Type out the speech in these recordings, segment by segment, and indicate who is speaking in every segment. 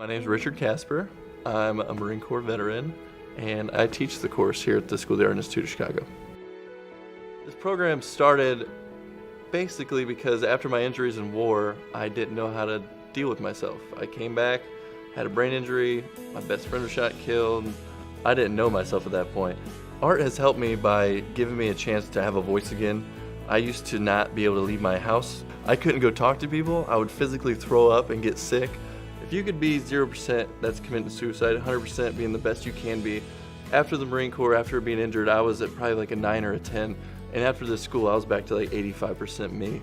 Speaker 1: My name is Richard Casper. I'm a Marine Corps veteran, and I teach the course here at the School of the Art Institute of Chicago. This program started basically because after my injuries in war, I didn't know how to deal with myself. I came back, had a brain injury, my best friend was shot and killed. I didn't know myself at that point. Art has helped me by giving me a chance to have a voice again. I used to not be able to leave my house. I couldn't go talk to people. I would physically throw up and get sick. If you could be 0%, that's committing suicide, 100% being the best you can be. After the Marine Corps, after being injured, I was at probably like a 9 or a 10. And after this school, I was back to like 85% me.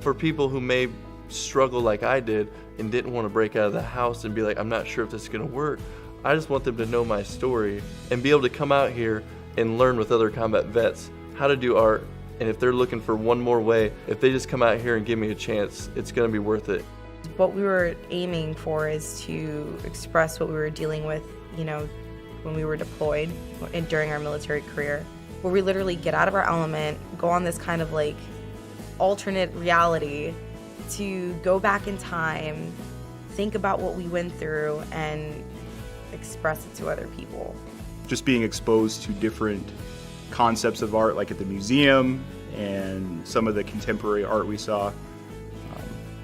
Speaker 1: For people who may struggle like I did and didn't want to break out of the house and be like, I'm not sure if this is going to work, I just want them to know my story and be able to come out here and learn with other combat vets how to do art. And if they're looking for one more way, if they just come out here and give me a chance, it's going to be worth it.
Speaker 2: What we were aiming for is to express what we were dealing with, when we were deployed and during our military career, where we literally get out of our element, go on this kind of like alternate reality to go back in time, think about what we went through, and express it to other people.
Speaker 3: Just being exposed to different concepts of art, like at the museum and some of the contemporary art we saw,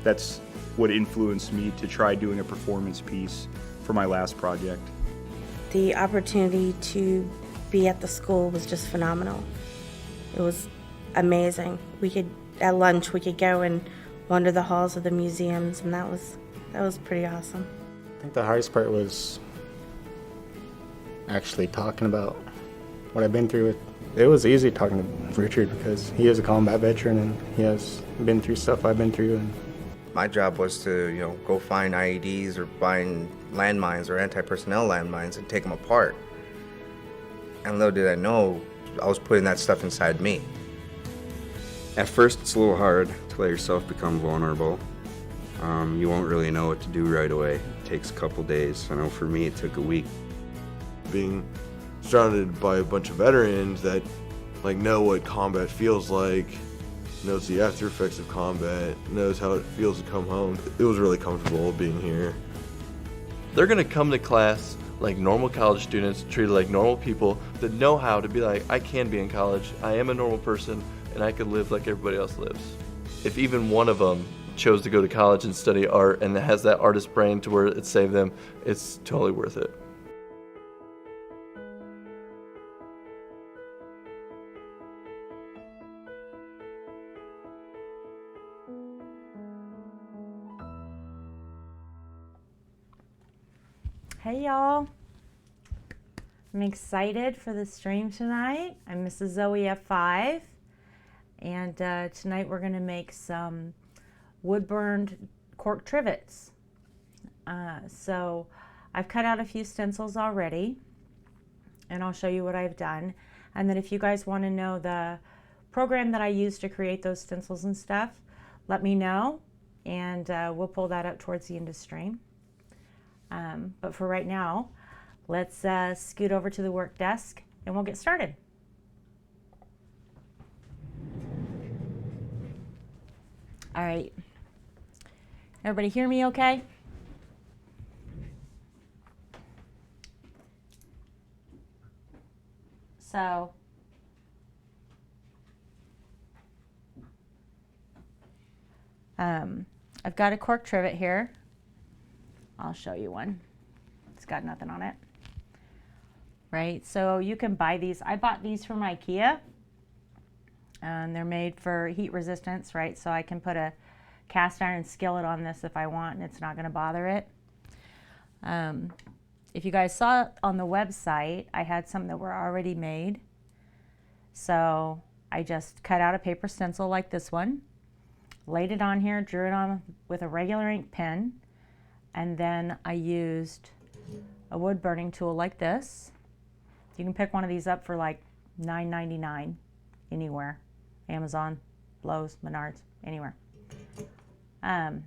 Speaker 3: that's what influenced me to try doing a performance piece for my last project.
Speaker 4: The opportunity to be at the school was just phenomenal. It was amazing. At lunch, we could go and wander the halls of the museums, and that was pretty awesome.
Speaker 5: I think the hardest part was actually talking about what I've been through. It was easy talking to Richard because he is a combat veteran and he has been through stuff I've been through. And
Speaker 6: my job was to, go find IEDs or find landmines or anti-personnel landmines and take them apart. And little did I know, I was putting that stuff inside me.
Speaker 7: At first, it's a little hard to let yourself become vulnerable. You won't really know what to do right away. It takes a couple days. I know for me, it took a week.
Speaker 8: Being surrounded by a bunch of veterans that know what combat feels like, knows the after effects of combat, knows how it feels to come home. It was really comfortable being here.
Speaker 1: They're going to come to class like normal college students, treated like normal people that know how to be like, I can be in college, I am a normal person, and I can live like everybody else lives. If even one of them chose to go to college and study art and has that artist brain to where it saved them, it's totally worth it.
Speaker 9: Hey y'all, I'm excited for the stream tonight. I'm MrsOEF 5, and tonight we're going to make some wood-burned cork trivets. So I've cut out a few stencils already, and I'll show you what I've done. And then if you guys want to know the program that I use to create those stencils and stuff, let me know, and we'll pull that up towards the end of the stream. But for right now, let's scoot over to the work desk and we'll get started. All right. Everybody hear me okay? So, I've got a cork trivet here. I'll show you one. It's got nothing on it. Right, so you can buy these. I bought these from IKEA, and they're made for heat resistance, right? So I can put a cast iron skillet on this if I want, and it's not gonna bother it. If you guys saw on the website, I had some that were already made. So I just cut out a paper stencil like this one, laid it on here, drew it on with a regular ink pen, and then I used a wood burning tool like this. You can pick one of these up for like $9.99 anywhere. Amazon, Lowe's, Menards, anywhere. Then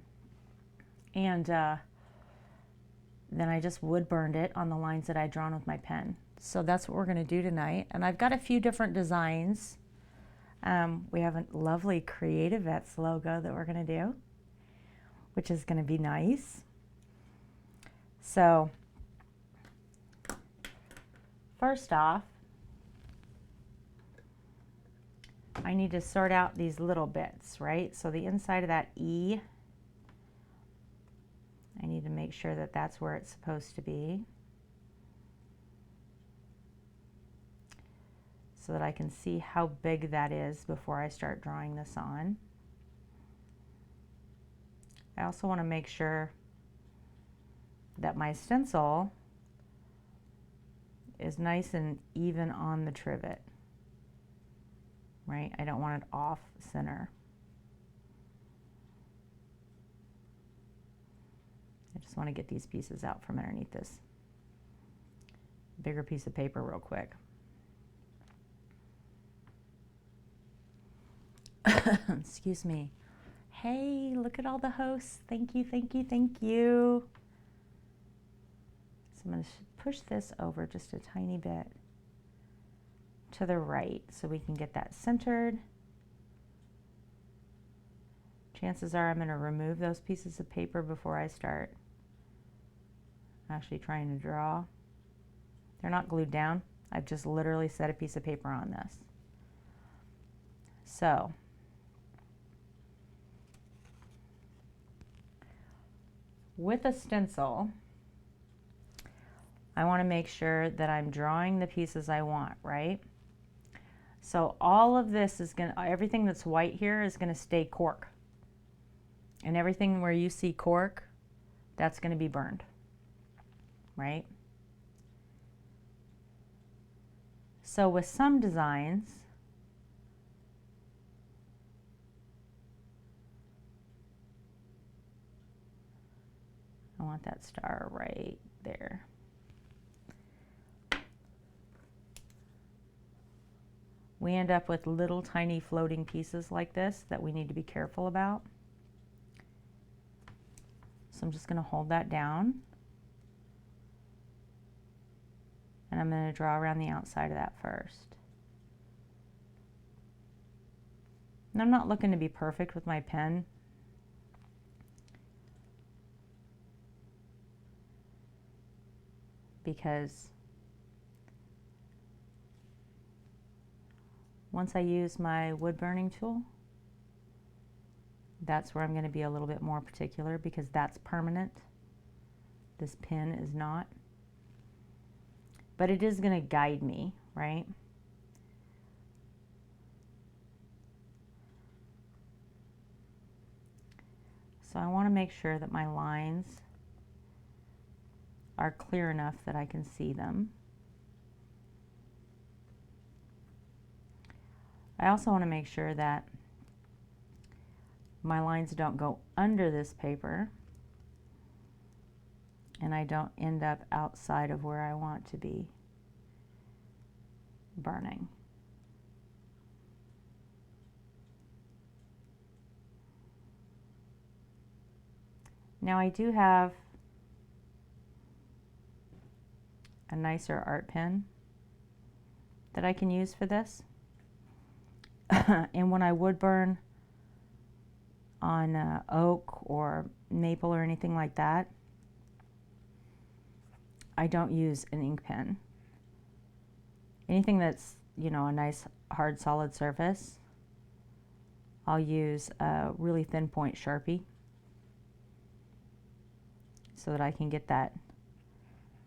Speaker 9: I just wood burned it on the lines that I'd drawn with my pen. So that's what we're gonna do tonight. And I've got a few different designs. We have a lovely CreatiVets logo that we're gonna do, which is gonna be nice. So first off, I need to sort out these little bits, right? So the inside of that E, I need to make sure that that's where it's supposed to be, so that I can see how big that is before I start drawing this on. I also want to make sure that my stencil is nice and even on the trivet, right? I don't want it off center. I just want to get these pieces out from underneath this bigger piece of paper real quick. Excuse me. Hey, look at all the hosts. Thank you, thank you, thank you. So I'm going to push this over just a tiny bit to the right so we can get that centered. Chances are I'm going to remove those pieces of paper before I start actually trying to draw. They're not glued down. I've just literally set a piece of paper on this. So with a stencil, I want to make sure that I'm drawing the pieces I want, right? So all of this is going to, everything that's white here is going to stay cork. And everything where you see cork, that's going to be burned, right? So with some designs, I want that star right there. We end up with little tiny floating pieces like this that we need to be careful about. So I'm just going to hold that down. And I'm going to draw around the outside of that first. And I'm not looking to be perfect with my pen. Because once I use my wood burning tool, that's where I'm going to be a little bit more particular, because that's permanent. This pin is not. But it is going to guide me, right? So I want to make sure that my lines are clear enough that I can see them. I also want to make sure that my lines don't go under this paper and I don't end up outside of where I want to be burning. Now I do have a nicer art pen that I can use for this. And when I wood burn on oak or maple or anything like that, I don't use an ink pen. Anything that's, you know, a nice hard solid surface, I'll use a really thin point Sharpie so that I can get that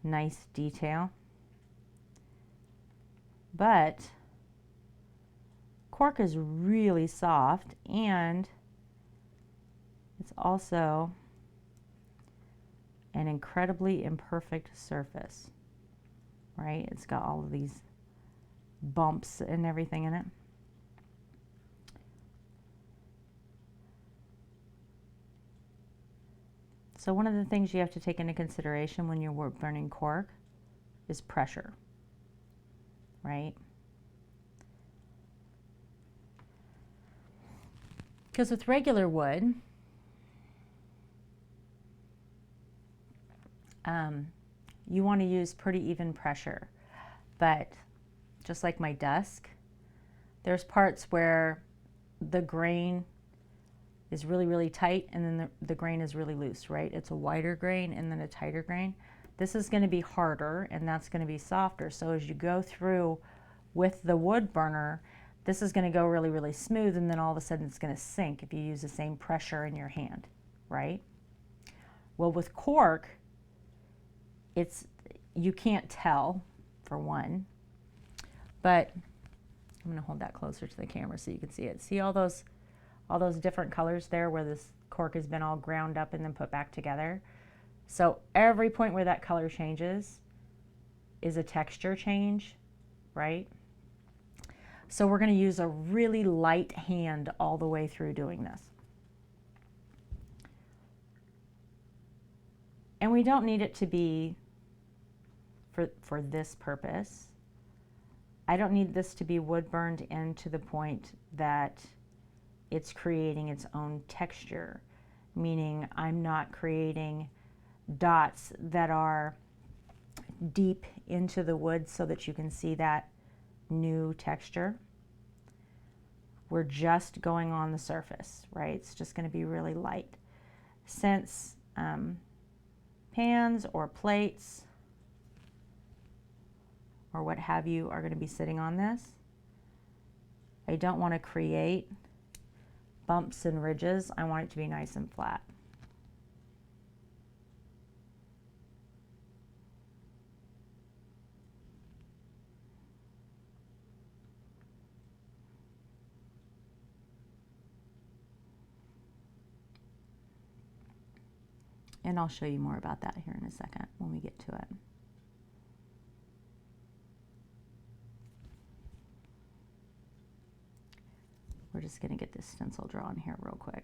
Speaker 9: nice detail. But cork is really soft, and it's also an incredibly imperfect surface, right? It's got all of these bumps and everything in it. So one of the things you have to take into consideration when you're wood burning cork is pressure, right? Because with regular wood, you want to use pretty even pressure. But just like my desk, there's parts where the grain is really, really tight, and then the grain is really loose, right? It's a wider grain and then a tighter grain. This is going to be harder and that's going to be softer. So as you go through with the wood burner, this is going to go really, really smooth, and then all of a sudden it's going to sink if you use the same pressure in your hand, right? Well, with cork, you can't tell, for one, but I'm going to hold that closer to the camera so you can see it. See all those different colors there where this cork has been all ground up and then put back together? So every point where that color changes is a texture change, right? So we're going to use a really light hand all the way through doing this. And we don't need it to be, for this purpose, I don't need this to be wood burned in to the point that it's creating its own texture, meaning I'm not creating dots that are deep into the wood so that you can see that new texture. We're just going on the surface, right? It's just going to be really light. Since pans or plates or what have you are going to be sitting on this, I don't want to create bumps and ridges. I want it to be nice and flat. And I'll show you more about that here in a second when we get to it. We're just going to get this stencil drawn here real quick.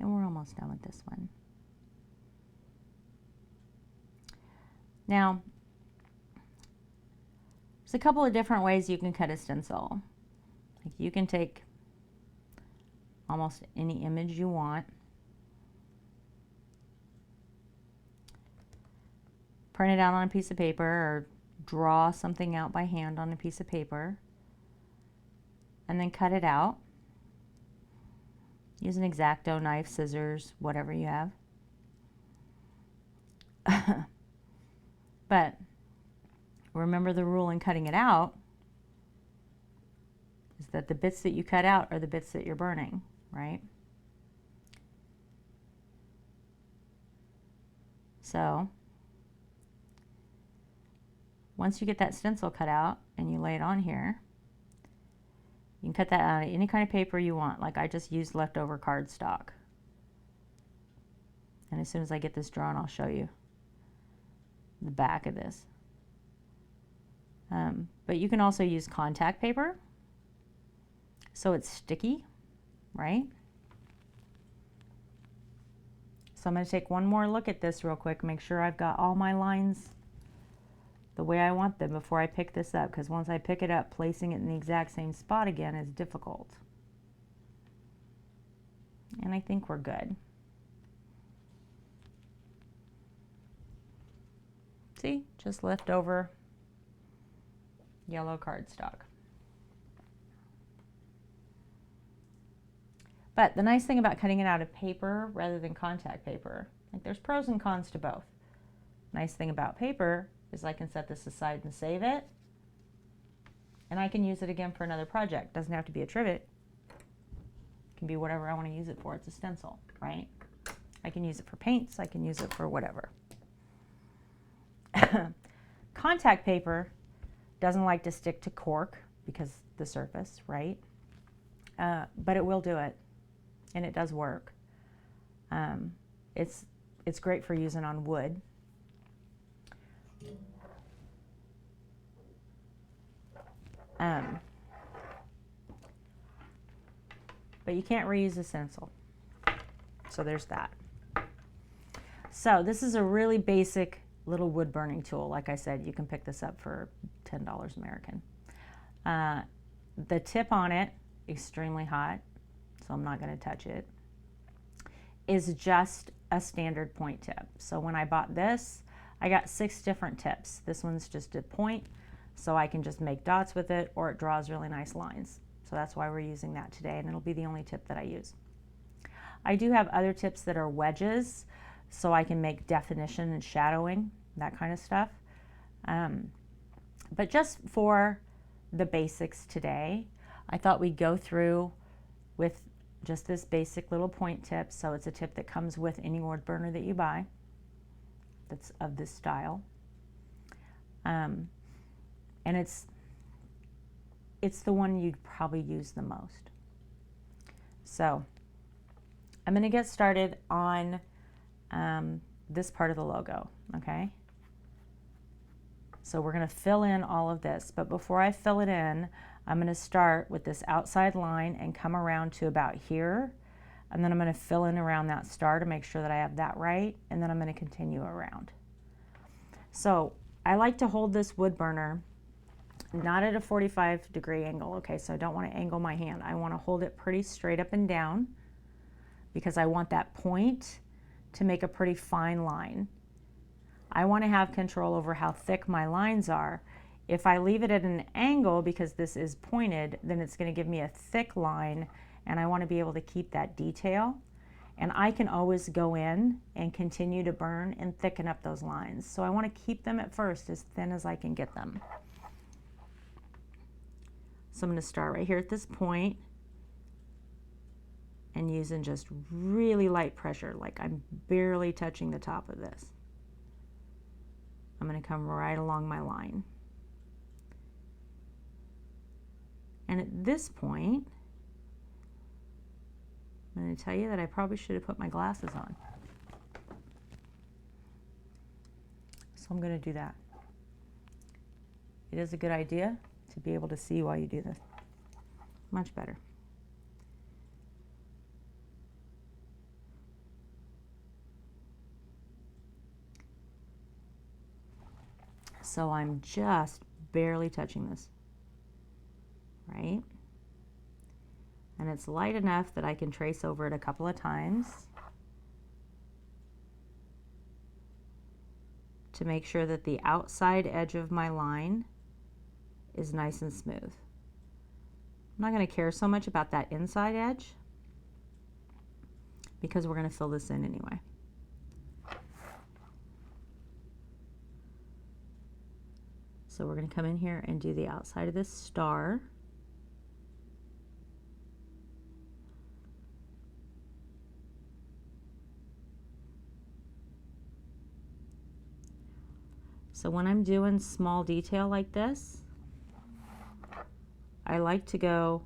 Speaker 9: And we're almost done with this one. Now, there's a couple of different ways you can cut a stencil. Like you can take almost any image you want, print it out on a piece of paper, or draw something out by hand on a piece of paper, and then cut it out. Use an X-Acto knife, scissors, whatever you have. But remember, the rule in cutting it out is that the bits that you cut out are the bits that you're burning, right? So once you get that stencil cut out and you lay it on here, you can cut that out of any kind of paper you want. Like I just used leftover cardstock. And as soon as I get this drawn, I'll show you the back of this. But you can also use contact paper, so it's sticky, right? So I'm going to take one more look at this real quick, make sure I've got all my lines the way I want them before I pick this up, because once I pick it up, placing it in the exact same spot again is difficult. And I think we're good. See, just leftover yellow cardstock. But the nice thing about cutting it out of paper rather than contact paper, like there's pros and cons to both. Nice thing about paper is I can set this aside and save it, and I can use it again for another project. Doesn't have to be a trivet. It can be whatever I want to use it for. It's a stencil, right? I can use it for paints, I can use it for whatever. Contact paper doesn't like to stick to cork because the surface, right? But it will do it, and it does work. It's great for using on wood. But you can't reuse a stencil. So there's that. So this is a really basic little wood burning tool. Like I said, you can pick this up for $10 American. The tip on it, extremely hot, so I'm not going to touch it, is just a standard point tip. So when I bought this, I got 6 different tips. This one's just a point, so I can just make dots with it, or it draws really nice lines. So that's why we're using that today, and it'll be the only tip that I use. I do have other tips that are wedges, so I can make definition and shadowing, that kind of stuff. But just for the basics today, I thought we'd go through with just this basic little point tip. So it's a tip that comes with any wood burner that you buy that's of this style. And it's the one you'd probably use the most. So I'm going to get started on this part of the logo, okay? So we're going to fill in all of this, but before I fill it in, I'm going to start with this outside line and come around to about here, and then I'm going to fill in around that star to make sure that I have that right, and then I'm going to continue around. So I like to hold this wood burner not at a 45-degree angle, okay? So I don't want to angle my hand. I want to hold it pretty straight up and down because I want that point to make a pretty fine line. I want to have control over how thick my lines are. If I leave it at an angle because this is pointed, then it's going to give me a thick line, and I want to be able to keep that detail. And I can always go in and continue to burn and thicken up those lines. So I want to keep them at first as thin as I can get them. So I'm going to start right here at this point and using just really light pressure, like I'm barely touching the top of this. I'm going to come right along my line. And at this point, I'm going to tell you that I probably should have put my glasses on. So I'm going to do that. It is a good idea to be able to see while you do this. Much better. So I'm just barely touching this, right? And it's light enough that I can trace over it a couple of times to make sure that the outside edge of my line is nice and smooth. I'm not going to care so much about that inside edge because we're going to fill this in anyway. So we're going to come in here and do the outside of this star. So when I'm doing small detail like this, I like to go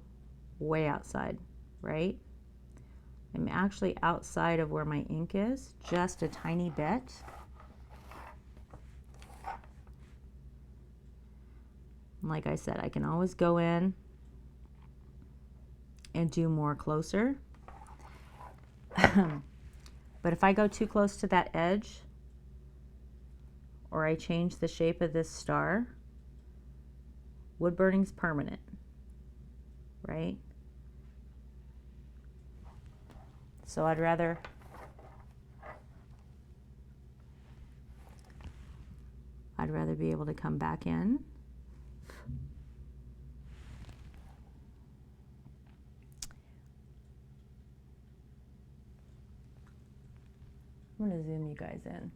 Speaker 9: way outside, right? I'm actually outside of where my ink is, just a tiny bit. Like I said, I can always go in and do more closer. But if I go too close to that edge, or I change the shape of this star, wood burning's permanent, right? So I'd rather be able to come back in. I'm going to zoom you guys in.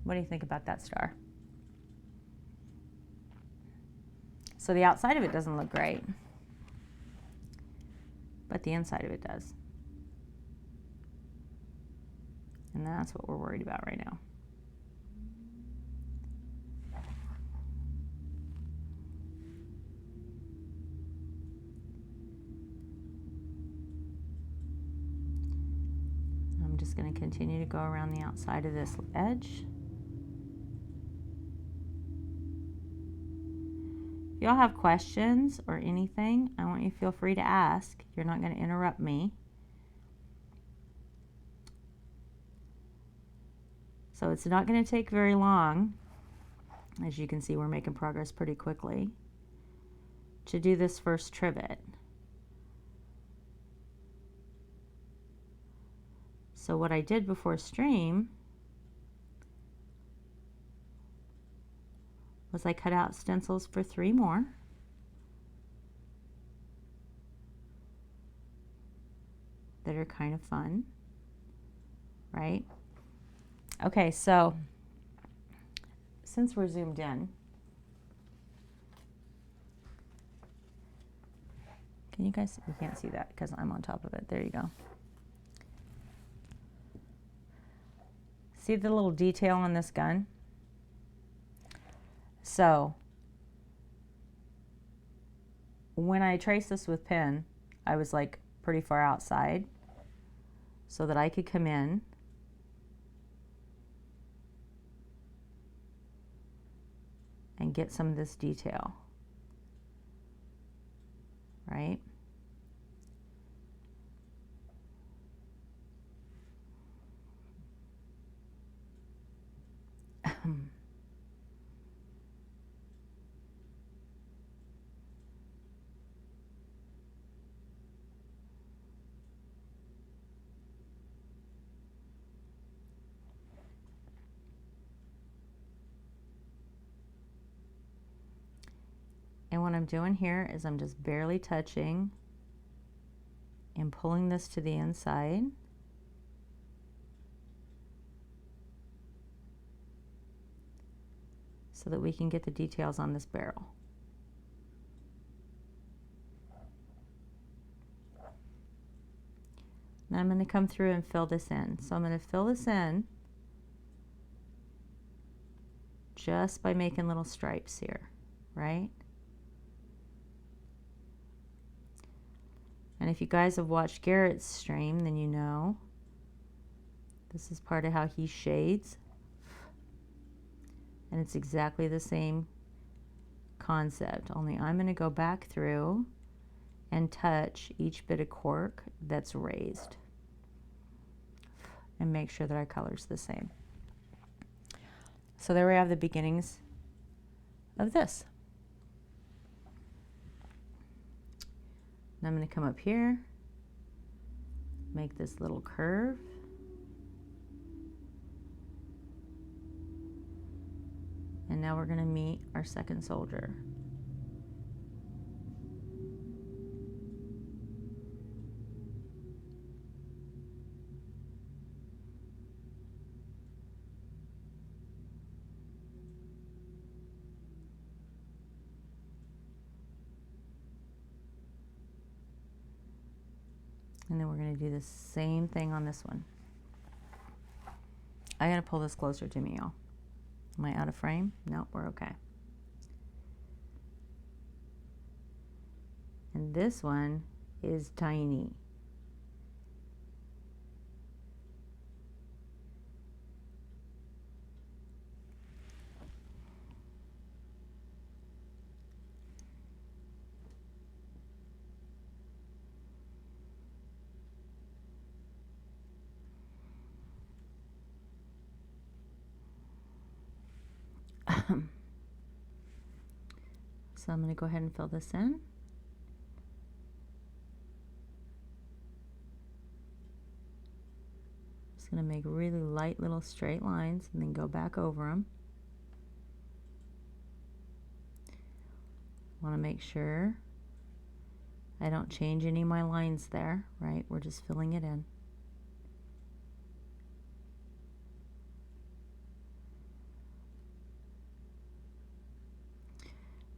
Speaker 9: What do you think about that star? So the outside of it doesn't look great, but the inside of it does. And that's what we're worried about right now. I'm just going to continue to go around the outside of this edge. If y'all have questions or anything, I want you to feel free to ask. You're not going to interrupt me. So it's not going to take very long. As you can see, we're making progress pretty quickly to do this first trivet. So what I did before stream was I cut out stencils for 3 more. That are kind of fun, right? Okay, so since we're zoomed in, can you guys, you can't see that because I'm on top of it. There you go. See the little detail on this gun? So when I traced this with pen, I was like pretty far outside so that I could come in and get some of this detail, right? And what I'm doing here is I'm just barely touching and pulling this to the inside. So that we can get the details on this barrel. Now I'm going to come through and fill this in. So I'm going to fill this in just by making little stripes here, right? And if you guys have watched Garrett's stream, then you know this is part of how he shades. And it's exactly the same concept, only I'm going to go back through and touch each bit of cork that's raised and make sure that our color's the same. So there we have the beginnings of this. Now I'm going to come up here, make this little curve. And now we're going to meet our second soldier. And then we're going to do the same thing on this one. I got to pull this closer to me, y'all. Am I out of frame? Nope, we're okay. And this one is tiny. So I'm going to go ahead and fill this in. Just going to make really light little straight lines and then go back over them. Want to make sure I don't change any of my lines there, right? We're just filling it in.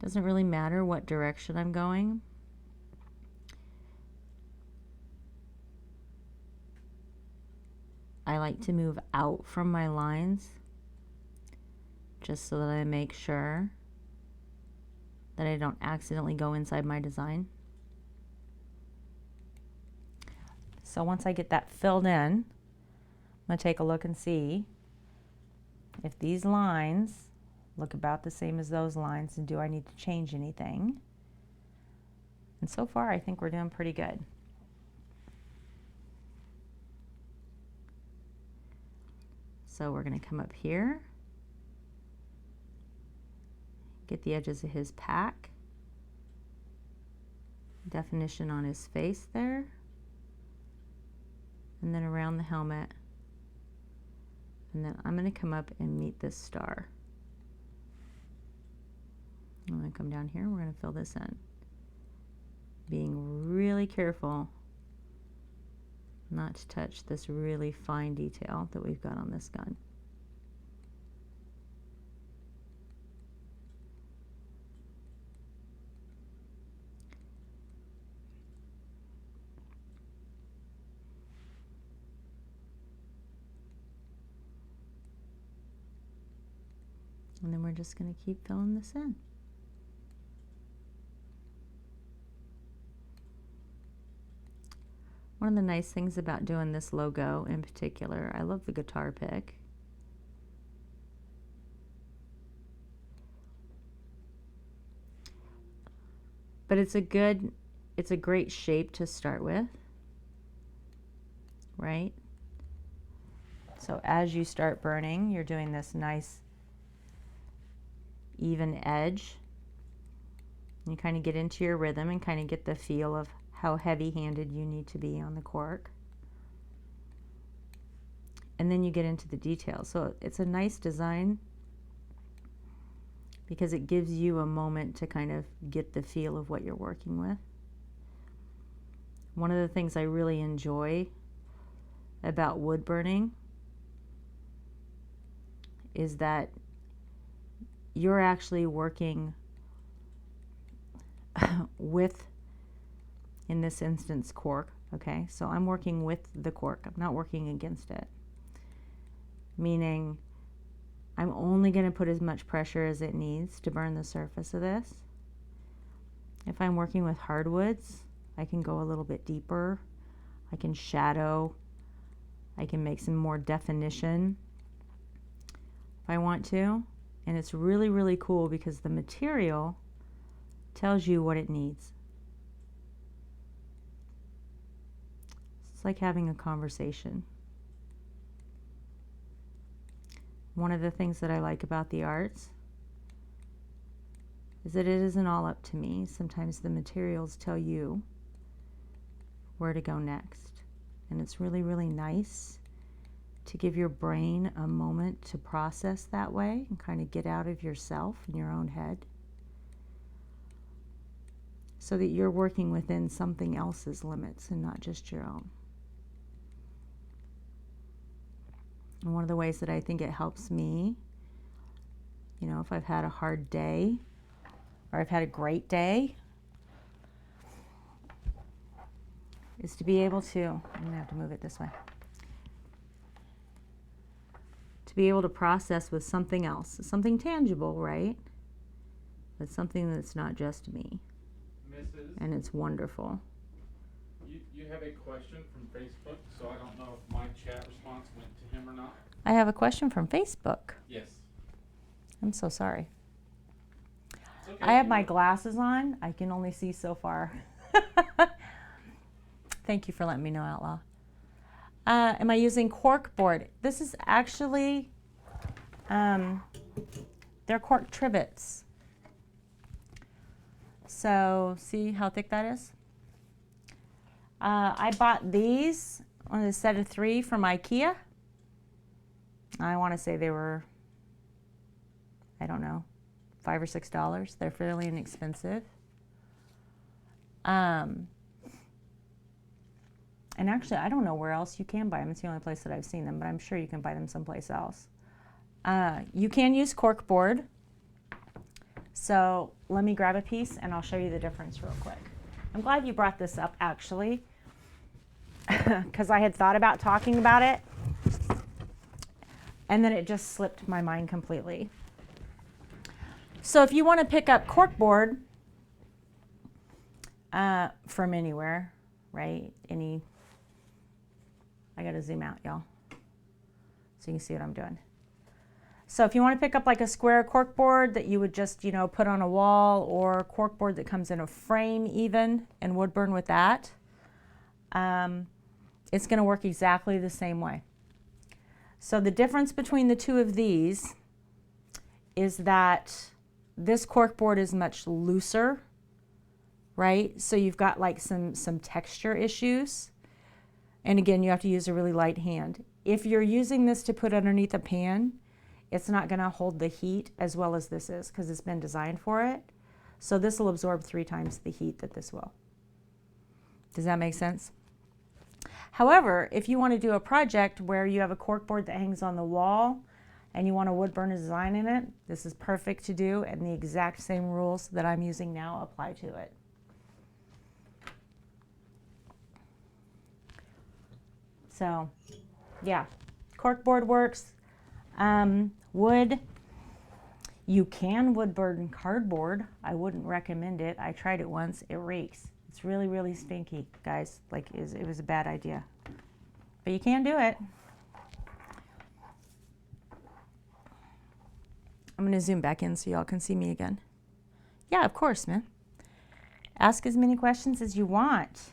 Speaker 9: Doesn't really matter what direction I'm going. I like to move out from my lines just so that I make sure that I don't accidentally go inside my design. So once I get that filled in, I'm going to take a look and see if these lines look about the same as those lines, and do I need to change anything? And so far I think we're doing pretty good. So we're going to come up here, get the edges of his pack, definition on his face there, and then around the helmet. And then I'm going to come up and meet this star. I'm going to come down here, we're going to fill this in. Being really careful not to touch this really fine detail that we've got on this gun. And then we're just going to keep filling this in. One of the nice things about doing this logo in particular, I love the guitar pick. But it's a great shape to start with, right? So as you start burning, you're doing this nice even edge. You kind of get into your rhythm and kind of get the feel of how heavy-handed you need to be on the cork. And then you get into the details. So it's a nice design because it gives you a moment to kind of get the feel of what you're working with. One of the things I really enjoy about wood burning is that you're actually working with, in this instance, cork, okay? So I'm working with the cork. I'm not working against it. Meaning I'm only going to put as much pressure as it needs to burn the surface of this. If I'm working with hardwoods, I can go a little bit deeper. I can shadow. I can make some more definition if I want to. And it's really, really cool because the material tells you what it needs. It's like having a conversation. One of the things that I like about the arts is that it isn't all up to me. Sometimes the materials tell you where to go next. And it's really, really nice to give your brain a moment to process that way and kind of get out of yourself and your own head so that you're working within something else's limits and not just your own. And one of the ways that I think it helps me, you know, if I've had a hard day or I've had a great day, is to be able to, I'm gonna have to move it this way, to be able to process with something else, something tangible, right? But something that's not just me.
Speaker 10: Mrs.
Speaker 9: And it's wonderful.
Speaker 10: You have a question from Facebook, so I don't know if my chat response went to him or not.
Speaker 9: I have a question from Facebook.
Speaker 10: Yes.
Speaker 9: I'm so sorry.
Speaker 10: It's okay.
Speaker 9: I have my glasses on. I can only see so far. Thank you for letting me know, Outlaw. Am I using cork board? This is actually, they're cork trivets. So see how thick that is? I bought these on a set of 3 from IKEA. I want to say they were, I don't know, $5 or $6. They're fairly inexpensive. And actually, I don't know where else you can buy them. It's the only place that I've seen them, but I'm sure you can buy them someplace else. You can use cork board. So let me grab a piece and I'll show you the difference real quick. I'm glad you brought this up, actually, because I had thought about talking about it, and then it just slipped my mind completely. So if you want to pick up cork board from anywhere, right? I got to zoom out, y'all, so you can see what I'm doing. So if you want to pick up like a square cork board that you would just, you know, put on a wall, or cork board that comes in a frame even, and wood burn with that, it's going to work exactly the same way. So the difference between the two of these is that this cork board is much looser, right? So you've got like some texture issues. And again, you have to use a really light hand. If you're using this to put underneath a pan, it's not going to hold the heat as well as this is because it's been designed for it. So this will absorb 3 times the heat that this will. Does that make sense? However, if you want to do a project where you have a cork board that hangs on the wall and you want a wood burner design in it, this is perfect to do, and the exact same rules that I'm using now apply to it. So, yeah, cork board works. Wood, you can wood burn cardboard. I wouldn't recommend it. I tried it once. It reeks. It's really, really stinky, guys. Like, it was a bad idea. But you can do it. I'm going to zoom back in so y'all can see me again. Yeah, of course, man. Ask as many questions as you want.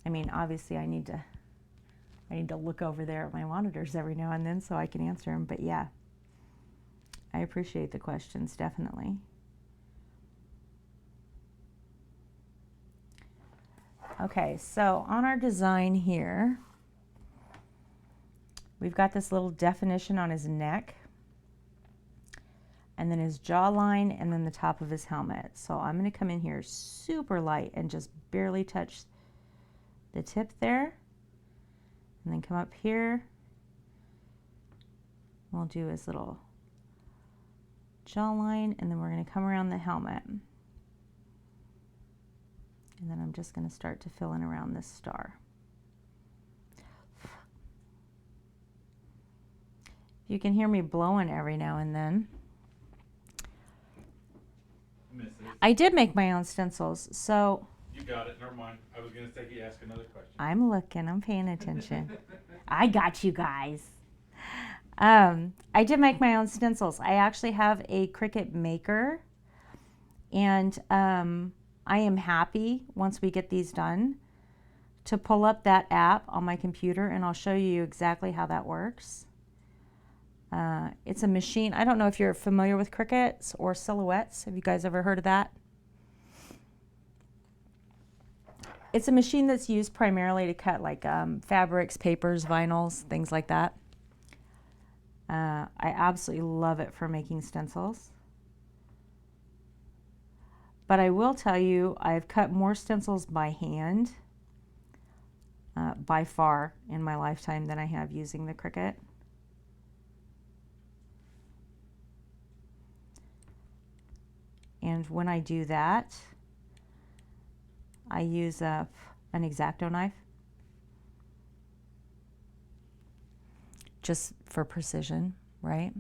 Speaker 9: I mean, obviously, I need to look over there at my monitors every now and then so I can answer them. But yeah, I appreciate the questions, definitely. Okay, so on our design here, we've got this little definition on his neck, and then his jawline, and then the top of his helmet. So I'm going to come in here super light and just barely touch the tip there, and then come up here. We'll do his little jawline, and then we're going to come around the helmet. And then I'm just going to start to fill in around this star. You can hear me blowing every now and then.
Speaker 10: Misses.
Speaker 9: I did make my own stencils, so...
Speaker 10: You got it. Never mind. I was going to say he asked another question.
Speaker 9: I'm looking. I'm paying attention. I got you guys. I did make my own stencils. I actually have a Cricut maker, and I am happy once we get these done to pull up that app on my computer, and I'll show you exactly how that works. It's a machine. I don't know if you're familiar with Cricuts or Silhouettes. Have you guys ever heard of that? It's a machine that's used primarily to cut like fabrics, papers, vinyls, things like that. I absolutely love it for making stencils. But I will tell you, I've cut more stencils by hand by far in my lifetime than I have using the Cricut. And when I do that, I use an X-Acto knife just for precision, right?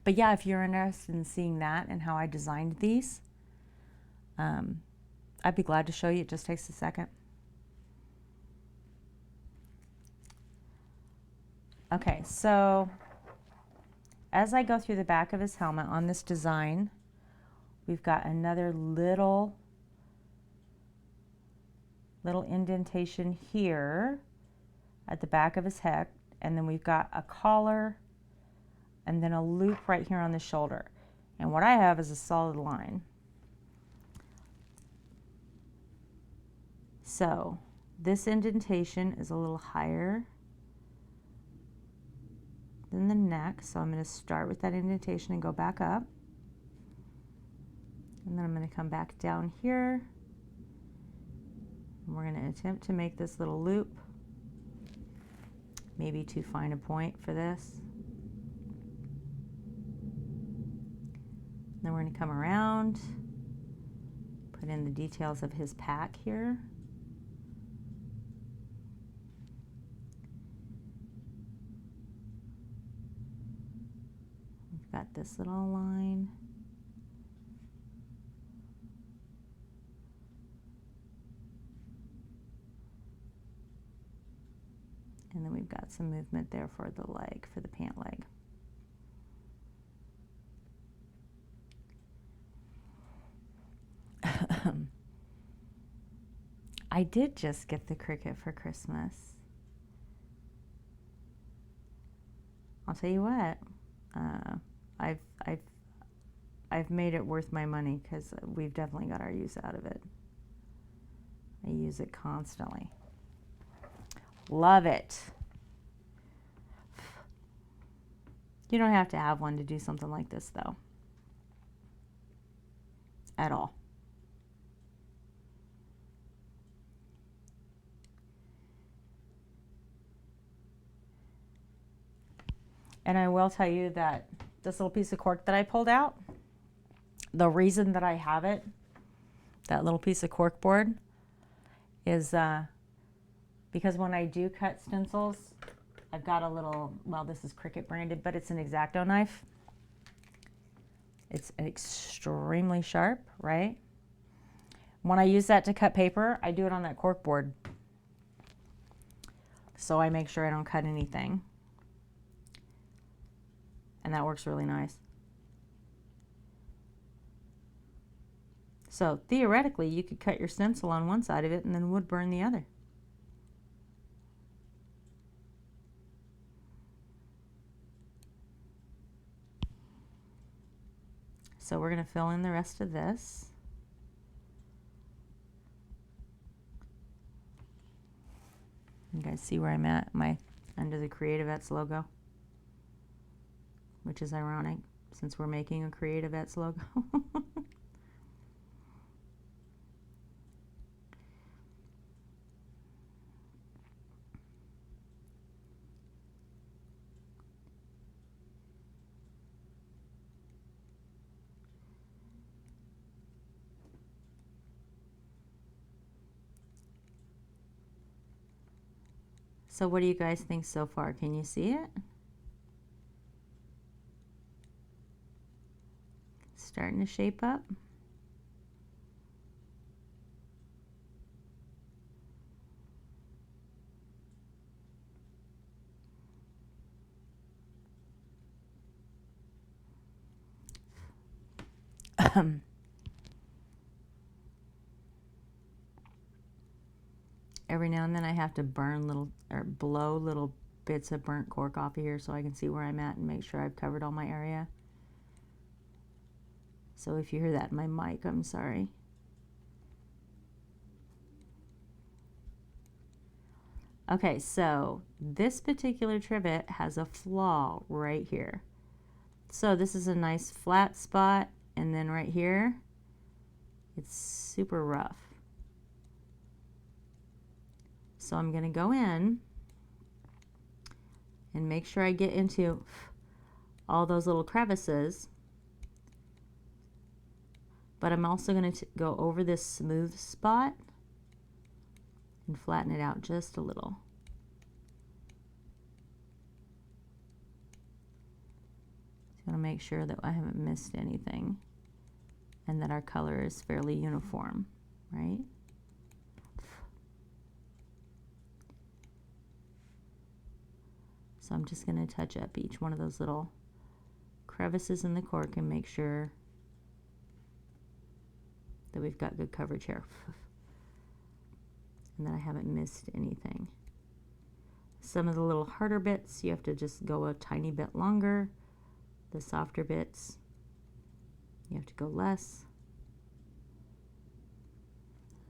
Speaker 9: But yeah, if you're interested in seeing that and how I designed these, I'd be glad to show you. It just takes a second. Okay, so as I go through the back of his helmet on this design, we've got another little indentation here at the back of his head, and then we've got a collar and then a loop right here on the shoulder. And what I have is a solid line. So this indentation is a little higher than the neck, so I'm going to start with that indentation and go back up. And then I'm going to come back down here. And we're going to attempt to make this little loop, maybe too fine a point for this. Then we're going to come around, put in the details of his pack here. We've got this little line. And then we've got some movement there for the leg, for the pant leg. I did just get the Cricut for Christmas. I'll tell you what, I've made it worth my money because we've definitely got our use out of it. I use it constantly. Love it. You don't have to have one to do something like this though. At all. And I will tell you that this little piece of cork that I pulled out, the reason that I have it, that little piece of cork board, is because when I do cut stencils, I've got a little, well, this is Cricut branded, but it's an X-Acto knife. It's extremely sharp, right? When I use that to cut paper, I do it on that cork board. So I make sure I don't cut anything. And that works really nice. So theoretically, you could cut your stencil on one side of it and then wood burn the other. So we're going to fill in the rest of this. You guys see where I'm at? Under the CreatiVets logo, which is ironic since we're making a CreatiVets logo. So what do you guys think so far? Can you see it? Starting to shape up. Every now and then I have to burn little, or blow little bits of burnt cork off of here so I can see where I'm at and make sure I've covered all my area. So if you hear that in my mic, I'm sorry. Okay, so this particular trivet has a flaw right here. So this is a nice flat spot, and then right here, it's super rough. So I'm going to go in and make sure I get into all those little crevices. But I'm also going to go over this smooth spot and flatten it out just a little. Just going to make sure that I haven't missed anything and that our color is fairly uniform, right? So I'm just going to touch up each one of those little crevices in the cork and make sure that we've got good coverage here and that I haven't missed anything. Some of the little harder bits you have to just go a tiny bit longer. The softer bits you have to go less.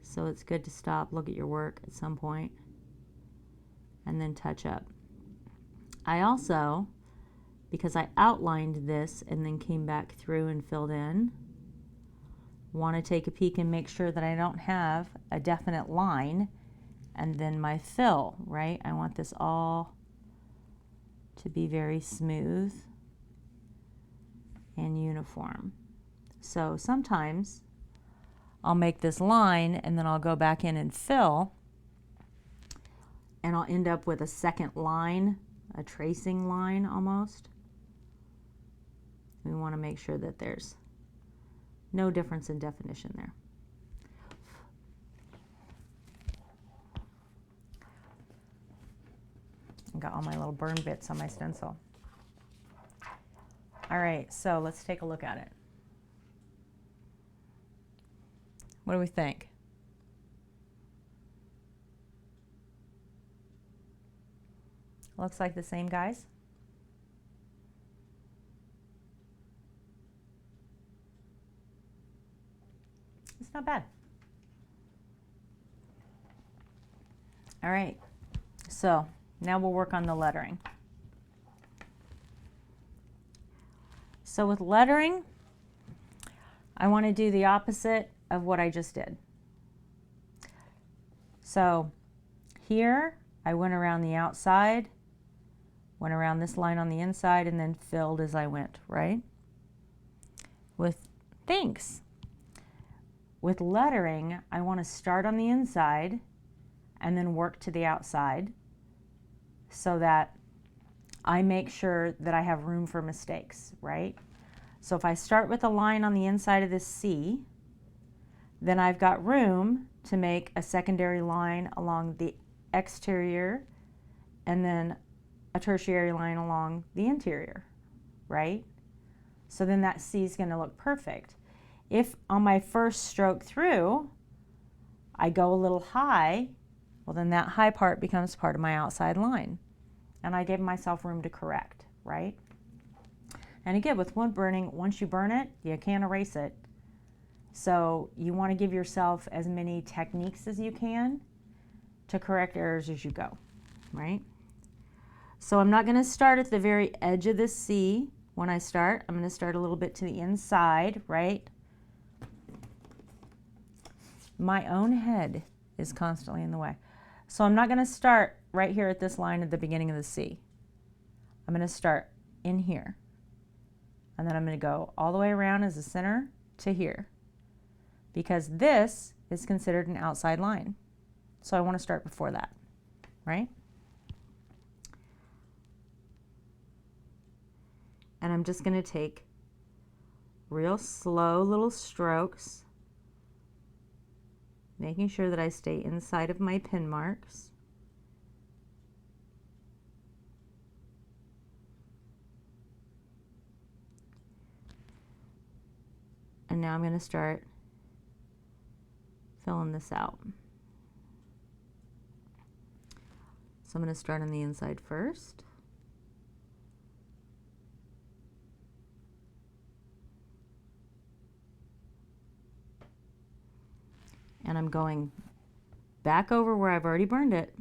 Speaker 9: So it's good to stop, look at your work at some point, and then touch up. I also, because I outlined this and then came back through and filled in, want to take a peek and make sure that I don't have a definite line and then my fill, right? I want this all to be very smooth and uniform. So sometimes I'll make this line and then I'll go back in and fill, and I'll end up with a second line, a tracing line almost. We want to make sure that there's no difference in definition there. I got all my little burn bits on my stencil. All right, so let's take a look at it. What do we think? Looks like the same, guys. It's not bad. All right, So now we'll work on the lettering. So with lettering, I want to do the opposite of what I just did. So here I went around the outside, went around this line on the inside, and then filled as I went, right? Thanks. With lettering, I want to start on the inside and then work to the outside so that I make sure that I have room for mistakes, right? So if I start with a line on the inside of this C, then I've got room to make a secondary line along the exterior and then a tertiary line along the interior, right? So then that C is going to look perfect. If on my first stroke through, I go a little high, well then that high part becomes part of my outside line. And I give myself room to correct, right? And again, with wood burning, once you burn it, you can't erase it. So you want to give yourself as many techniques as you can to correct errors as you go, right? So I'm not going to start at the very edge of this C when I start. I'm going to start a little bit to the inside, right? My own head is constantly in the way. So I'm not going to start right here at this line at the beginning of the C. I'm going to start in here. And then I'm going to go all the way around as a center to here. Because this is considered an outside line. So I want to start before that, right? And I'm just going to take real slow little strokes, making sure that I stay inside of my pin marks. And now I'm going to start filling this out. So I'm going to start on the inside first. And I'm going back over where I've already burned it,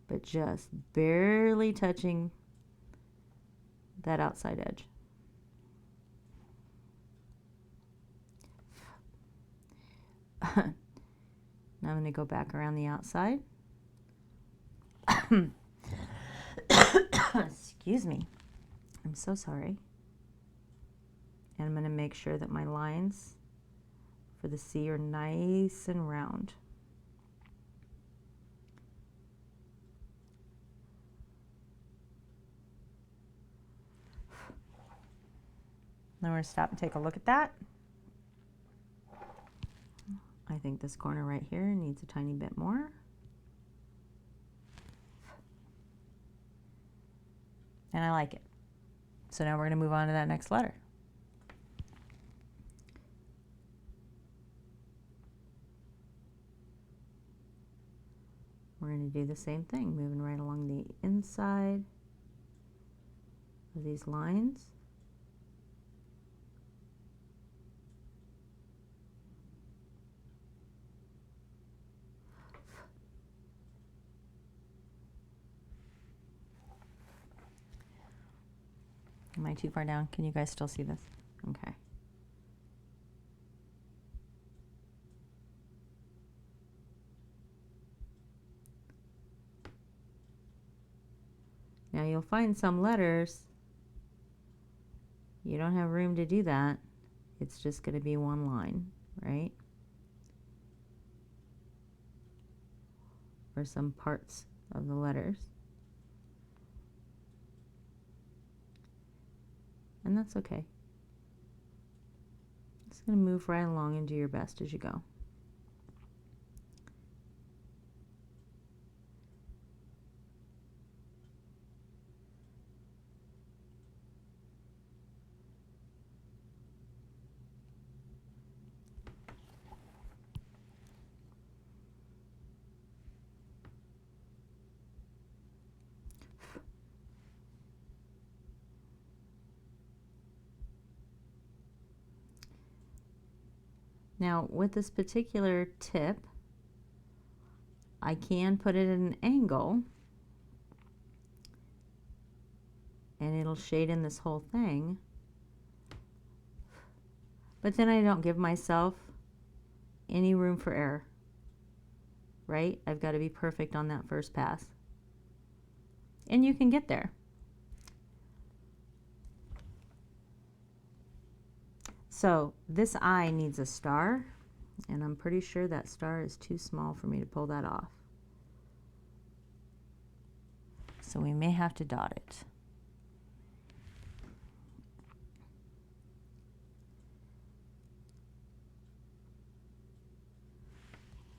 Speaker 9: but just barely touching that outside edge. Now I'm going to go back around the outside. Excuse me. I'm so sorry. And I'm going to make sure that my lines for the C are nice and round. Now we're going to stop and take a look at that. I think this corner right here needs a tiny bit more. And I like it. So now we're going to move on to that next letter. We're going to do the same thing, moving right along the inside of these lines. Am I too far down? Can you guys still see this? Okay. Now you'll find some letters, you don't have room to do that. It's just going to be one line, right? Or some parts of the letters. And that's okay. Just going to move right along and do your best as you go. Now, with this particular tip, I can put it at an angle and it'll shade in this whole thing. But then I don't give myself any room for error, right? I've got to be perfect on that first pass. And you can get there. So this eye needs a star, and I'm pretty sure that star is too small for me to pull that off. So we may have to dot it.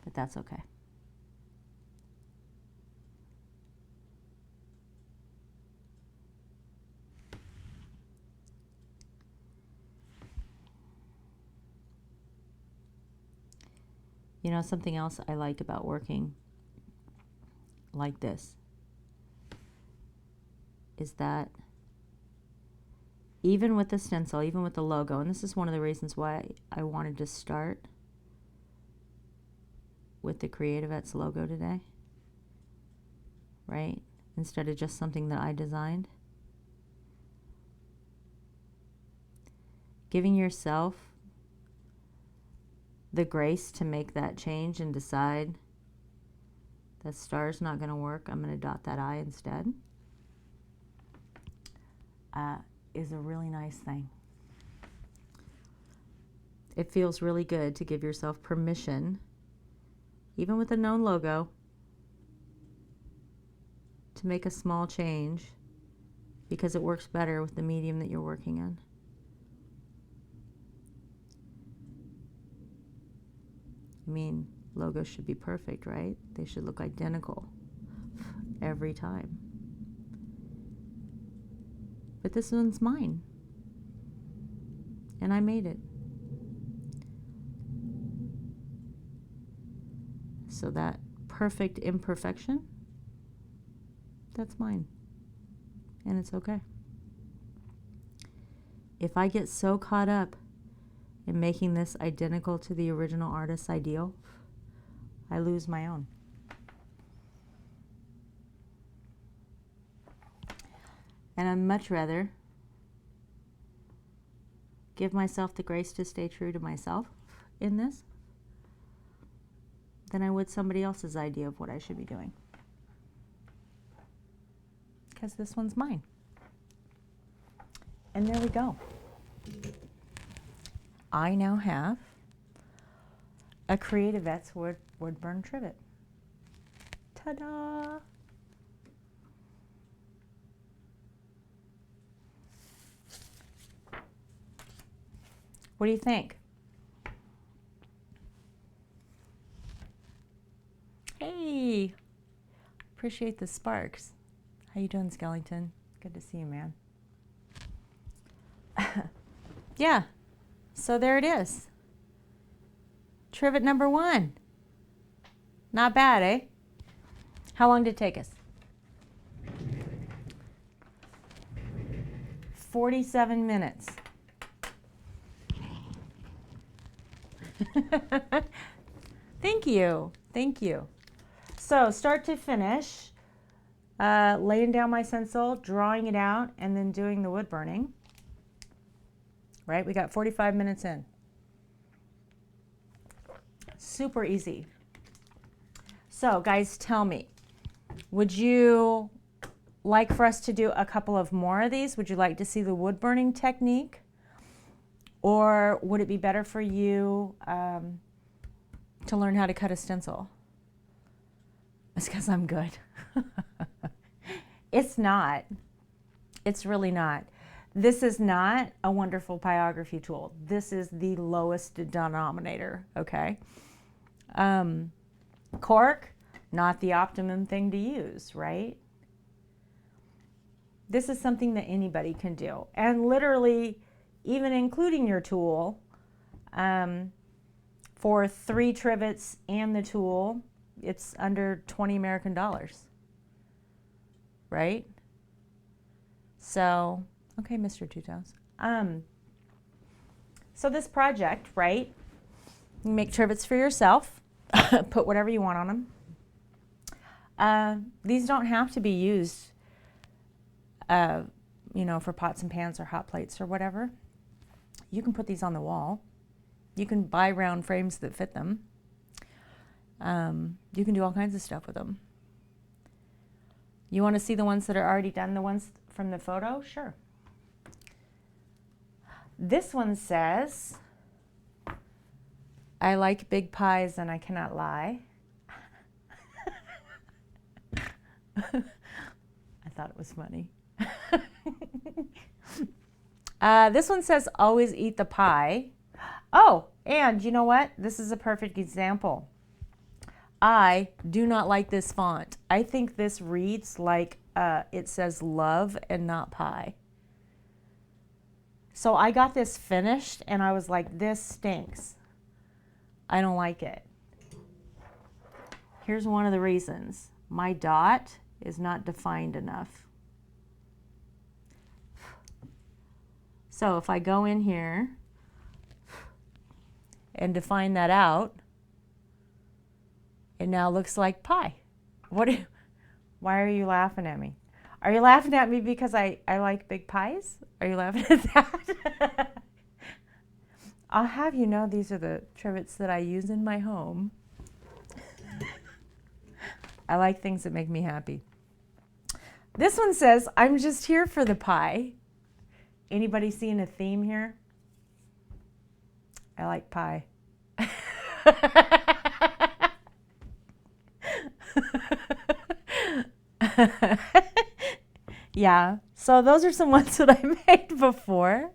Speaker 9: But that's okay. You know, something else I like about working like this is that even with the stencil, even with the logo, and this is one of the reasons why I wanted to start with the CreatiVets logo today, right? Instead of just something that I designed. Giving yourself the grace to make that change and decide that star's not going to work, I'm going to dot that eye instead, is a really nice thing. It feels really good to give yourself permission, even with a known logo, to make a small change because it works better with the medium that you're working in. I mean, logos should be perfect, right? They should look identical every time. But this one's mine, and I made it. So that perfect imperfection, that's mine, and it's okay. If I get so caught up in making this identical to the original artist's ideal, I lose my own. And I'd much rather give myself the grace to stay true to myself in this than I would somebody else's idea of what I should be doing. Because this one's mine. And there we go. I now have a CreatiVets wood burn trivet. Ta-da! What do you think? Hey! Appreciate the sparks. How you doing, Skellington? Good to see you, man. Yeah. So there it is. Trivet number 1. Not bad, eh? How long did it take us? 47 minutes. Thank you. Thank you. So start to finish, laying down my stencil, drawing it out, and then doing the wood burning. Right? We got 45 minutes in. Super easy. So guys, tell me, would you like for us to do a couple of more of these? Would you like to see the wood burning technique? Or would it be better for you to learn how to cut a stencil? It's because I'm good. It's not. It's really not. This is not a wonderful pyrography tool. This is the lowest denominator, okay? Cork, not the optimum thing to use, right? This is something that anybody can do. And literally, even including your tool, for 3 trivets and the tool, it's under 20 American dollars, right? So, okay, Mr. Two Toes. So this project, right? You make trivets for yourself. Put whatever you want on them. These don't have to be used, you know, for pots and pans or hot plates or whatever. You can put these on the wall. You can buy round frames that fit them. You can do all kinds of stuff with them. You want to see the ones that are already done, the ones from the photo? Sure. This one says, I like big pies and I cannot lie. I thought it was funny. This one says, always eat the pie. Oh, and you know what? This is a perfect example. I do not like this font. I think this reads like it says love and not pie. So I got this finished and I was like, this stinks. I don't like it. Here's one of the reasons. My dot is not defined enough. So if I go in here and define that out, it now looks like pie. Why are you laughing at me? Are you laughing at me because I like big pies? Are you laughing at that? I'll have you know these are the trivets that I use in my home. I like things that make me happy. This one says, I'm just here for the pie. Anybody seeing a theme here? I like pie. Yeah, so those are some ones that I made before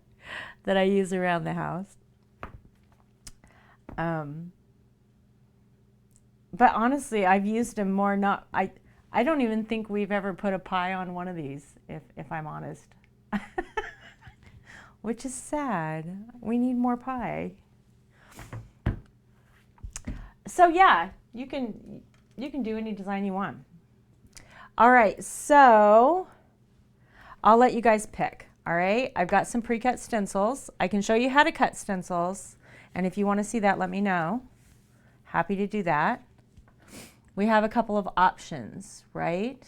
Speaker 9: that I use around the house. But honestly, I've used them more. I don't even think we've ever put a pie on one of these, if I'm honest. Which is sad. We need more pie. So yeah, you can do any design you want. All right, so I'll let you guys pick. All right, I've got some pre-cut stencils. I can show you how to cut stencils, and if you want to see that, let me know. Happy to do that. We have a couple of options, right?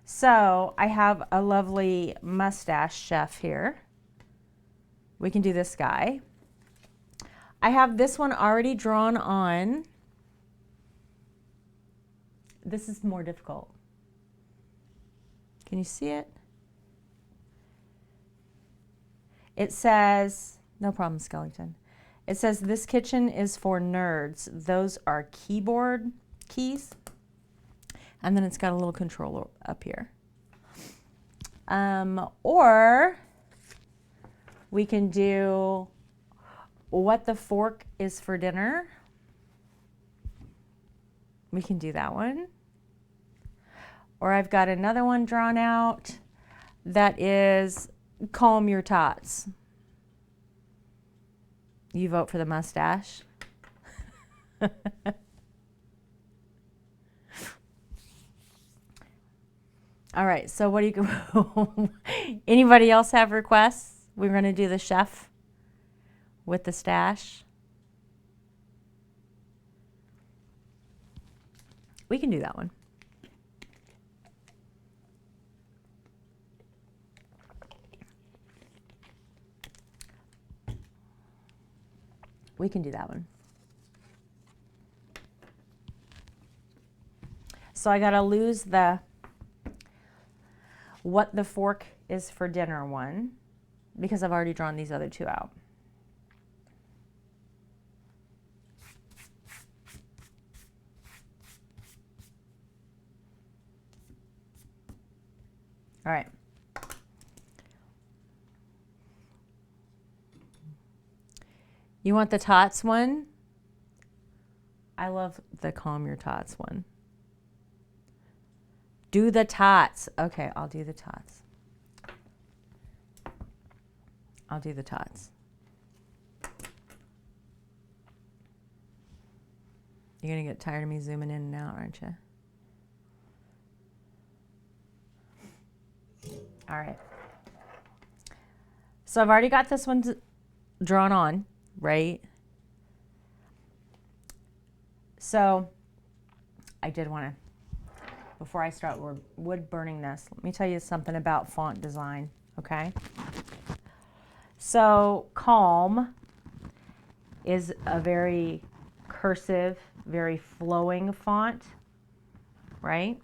Speaker 9: So I have a lovely mustache chef here. We can do this guy. I have this one already drawn on. This is more difficult. Can you see it? It says, no problem, skeleton. It says, this kitchen is for nerds. Those are keyboard keys. And then it's got a little controller up here. Or we can do what the fork is for dinner. We can do that one. Or I've got another one drawn out that is calm your tots. You vote for the mustache. All right, so what do you anybody else have requests? We're going to do the chef with the stash. We can do that one. We can do that one. So I gotta lose the what the fork is for dinner one because I've already drawn these other two out. All right. You want the tots one? I love the calm your tots one. Do the tots. Okay, I'll do the tots. I'll do the tots. You're gonna get tired of me zooming in and out, aren't you? All right. So I've already got this one drawn on, right? So I did want to before I start wood burning this, let me tell you something about font design, okay? So Calm is a very cursive, very flowing font, right?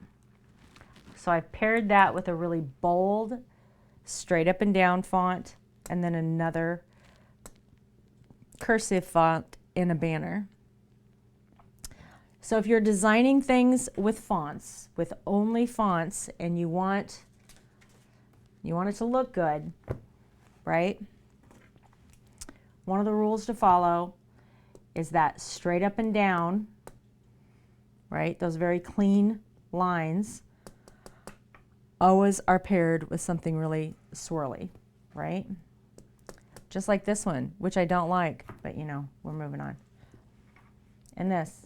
Speaker 9: So I've paired that with a really bold, straight up and down font, and then another cursive font in a banner. So if you're designing things with fonts, with only fonts, and you want it to look good, right? One of the rules to follow is that straight up and down, right? Those very clean lines always are paired with something really swirly, right? Just like this one, which I don't like, but you know, we're moving on. And this,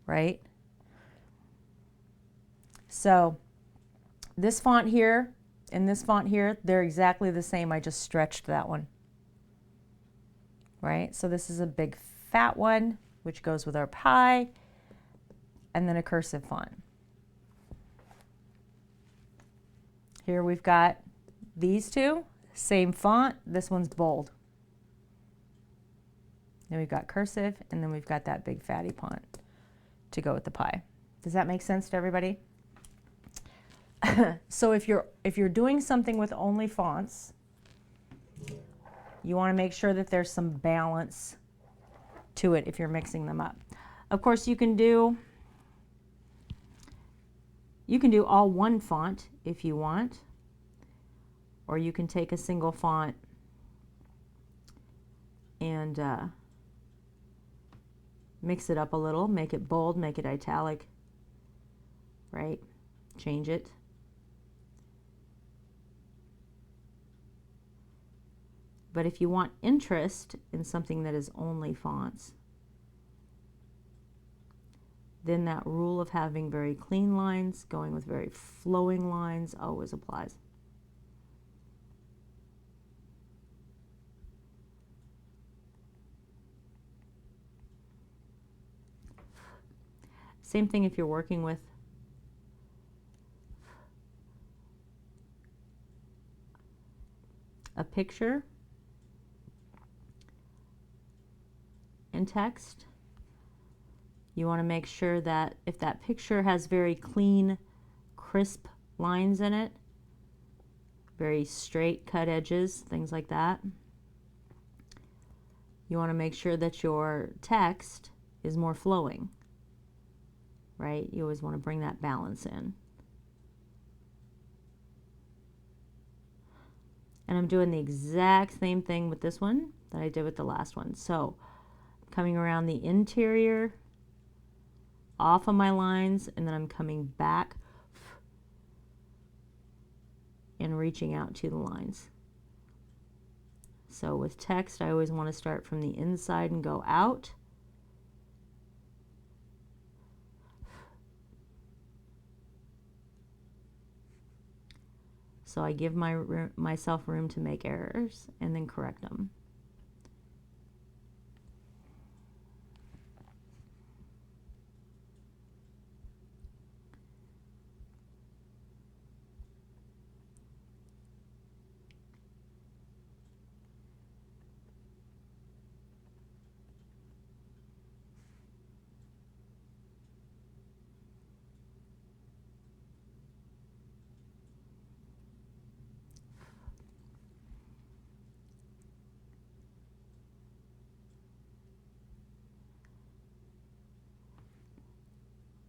Speaker 9: right? So this font here and this font here, they're exactly the same. I just stretched that one, right? So this is a big fat one, which goes with our pie, and then a cursive font. Here we've got these two, same font. This one's bold. Then we've got cursive, and then we've got that big fatty font to go with the pie. Does that make sense to everybody? So if you're doing something with only fonts, you want to make sure that there's some balance to it if you're mixing them up. Of course, you can do all one font if you want, or you can take a single font and mix it up a little, make it bold, make it italic, right? Change it. But if you want interest in something that is only fonts, then that rule of having very clean lines going with very flowing lines always applies. Same thing if you're working with a picture and text. You want to make sure that if that picture has very clean, crisp lines in it, very straight cut edges, things like that, you want to make sure that your text is more flowing, right? You always want to bring that balance in. And I'm doing the exact same thing with this one that I did with the last one. So coming around the interior, off of my lines, and then I'm coming back and reaching out to the lines. So with text, I always want to start from the inside and go out. So I give myself room to make errors and then correct them.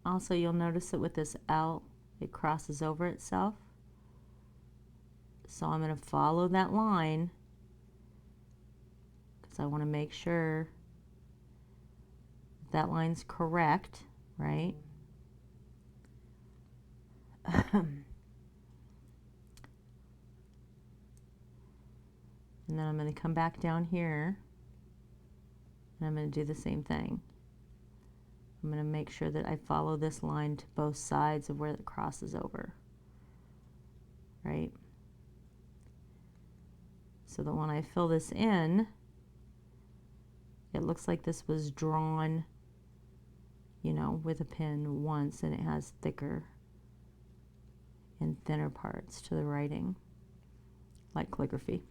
Speaker 9: Also, you'll notice that with this L, it crosses over itself. So I'm going to follow that line because I want to make sure that line's correct, right? And then I'm going to come back down here and I'm going to do the same thing. I'm going to make sure that I follow this line to both sides of where it crosses over, right? So that when I fill this in, it looks like this was drawn you know, with a pen once, and it has thicker and thinner parts to the writing, like calligraphy.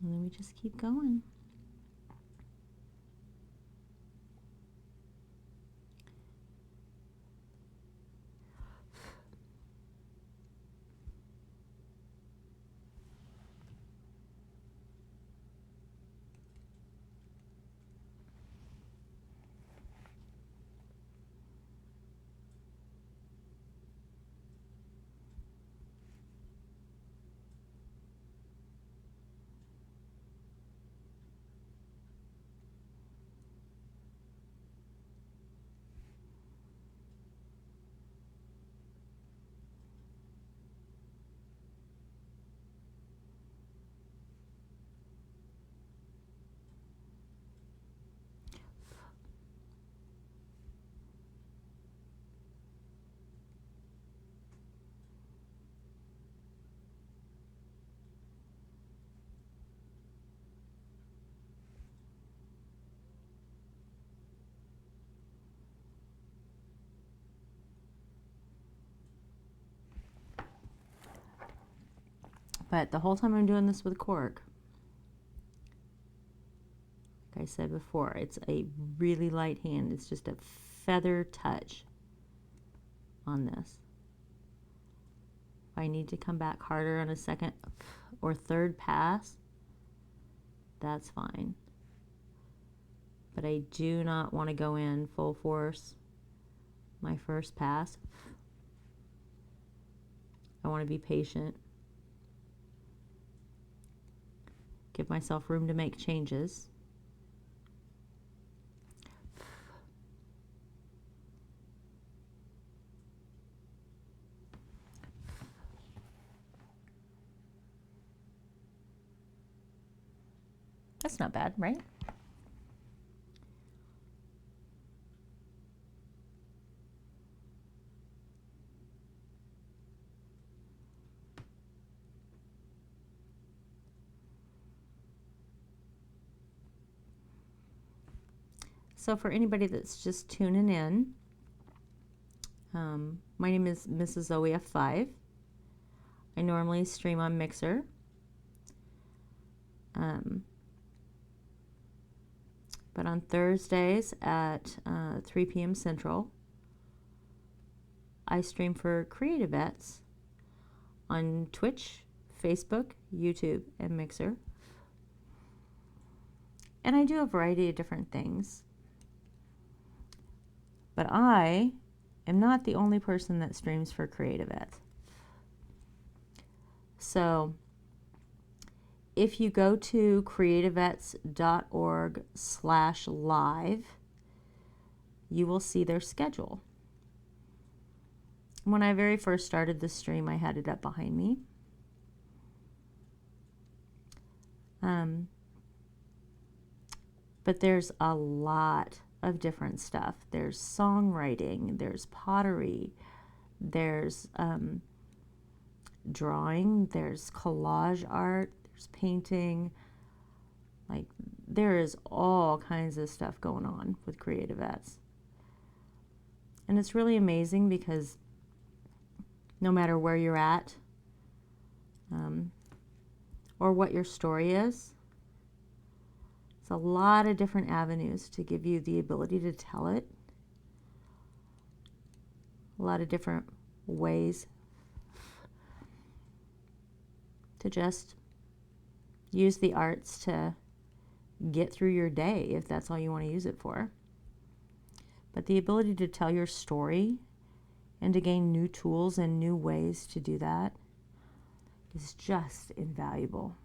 Speaker 9: And then we just keep going. But the whole time I'm doing this with cork, like I said before, it's a really light hand. It's just a feather touch on this. If I need to come back harder on a second or third pass, that's fine. But I do not want to go in full force my first pass. I want to be patient. Give myself room to make changes. That's not bad, right? So for anybody that's just tuning in, my name is MrsOEF 5. I normally stream on Mixer. But on Thursdays at 3 p.m. Central, I stream for CreatiVets on Twitch, Facebook, YouTube, and Mixer. And I do a variety of different things. But I am not the only person that streams for CreatiVets. So if you go to creativets.org/live, you will see their schedule. When I very first started the stream, I had it up behind me. But there's a lot of different stuff. There's songwriting, there's pottery, there's drawing, there's collage art, there's painting. Like, there is all kinds of stuff going on with CreatiVets. And it's really amazing because no matter where you're at or what your story is, it's a lot of different avenues to give you the ability to tell it. A lot of different ways to just use the arts to get through your day if that's all you want to use it for. But the ability to tell your story and to gain new tools and new ways to do that is just invaluable.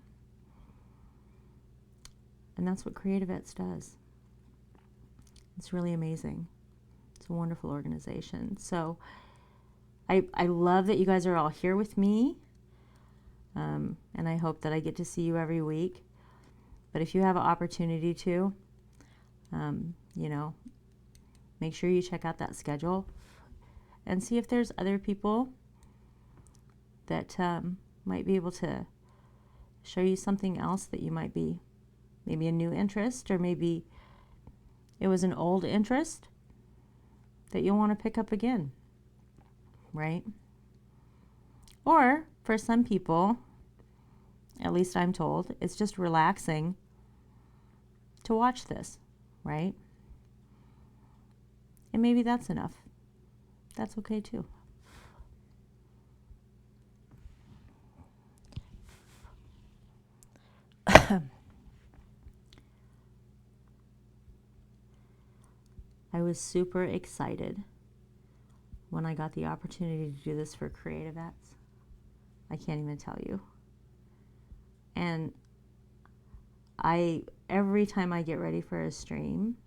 Speaker 9: And that's what CreatiVets does. It's really amazing. It's a wonderful organization. So I love that you guys are all here with me. And I hope that I get to see you every week. But if you have an opportunity to, you know, make sure you check out that schedule and see if there's other people that might be able to show you something else that you might be, maybe a new interest, or maybe it was an old interest that you'll want to pick up again, right? Or for some people, at least I'm told, it's just relaxing to watch this, right? And maybe that's enough. That's okay too. I was super excited when I got the opportunity to do this for CreatiVets. I can't even tell you. And every time I get ready for a stream,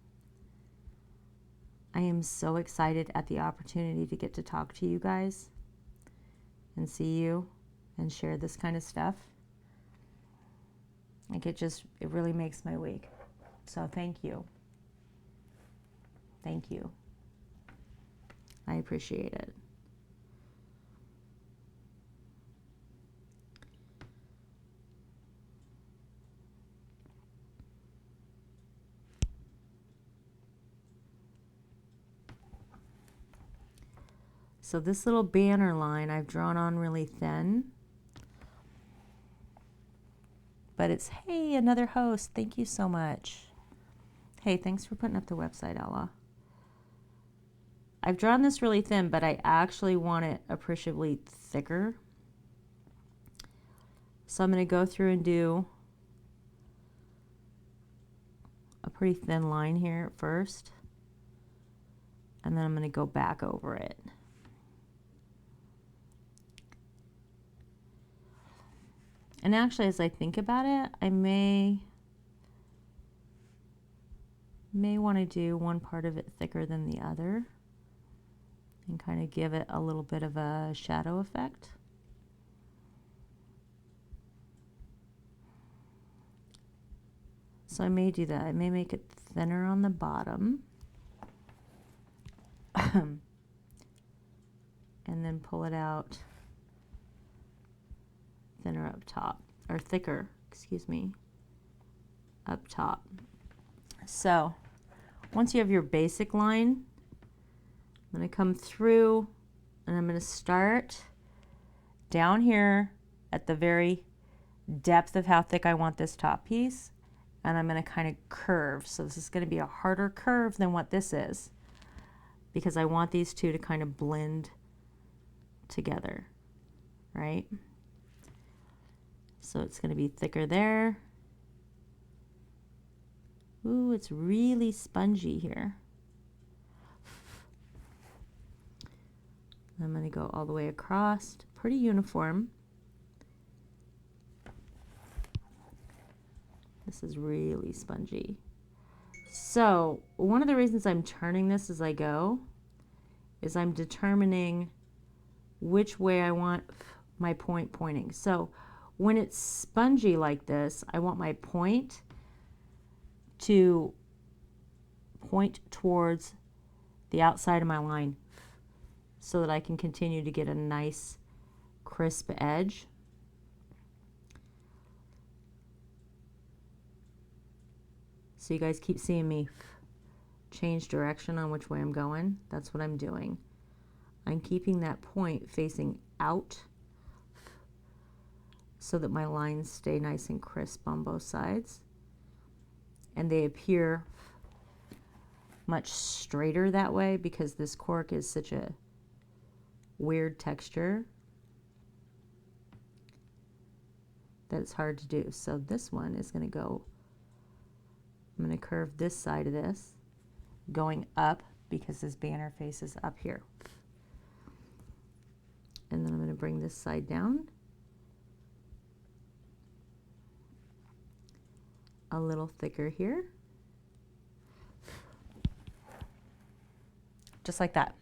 Speaker 9: I am so excited at the opportunity to get to talk to you guys and see you and share this kind of stuff. Like it really makes my week. So thank you. Thank you. I appreciate it. So this little banner line I've drawn on really thin. But it's, hey, another host. Thank you so much. Hey, thanks for putting up the website, Ella. I've drawn this really thin, but I actually want it appreciably thicker. So I'm going to go through and do a pretty thin line here at first. And then I'm going to go back over it. And actually, as I think about it, I may want to do one part of it thicker than the other and kind of give it a little bit of a shadow effect. So I may do that. I may make it thinner on the bottom and then pull it out thinner up top, or thicker, excuse me, up top. So once you have your basic line, I'm going to come through and I'm going to start down here at the very depth of how thick I want this top piece, and I'm going to kind of curve. So this is going to be a harder curve than what this is, because I want these two to kind of blend together, right? So it's going to be thicker there. Ooh, it's really spongy here. I'm going to go all the way across, pretty uniform. This is really spongy. So one of the reasons I'm turning this as I go is I'm determining which way I want my point pointing. So when it's spongy like this, I want my point to point towards the outside of my line so that I can continue to get a nice crisp edge. So you guys keep seeing me change direction on which way I'm going. That's what I'm doing. I'm keeping that point facing out so that my lines stay nice and crisp on both sides. And they appear much straighter that way because this cork is such a weird texture that it's hard to do. So this one is going to go I'm going to curve this side of this, going up because this banner faces up here. And then I'm going to bring this side down a little thicker here. Just like that.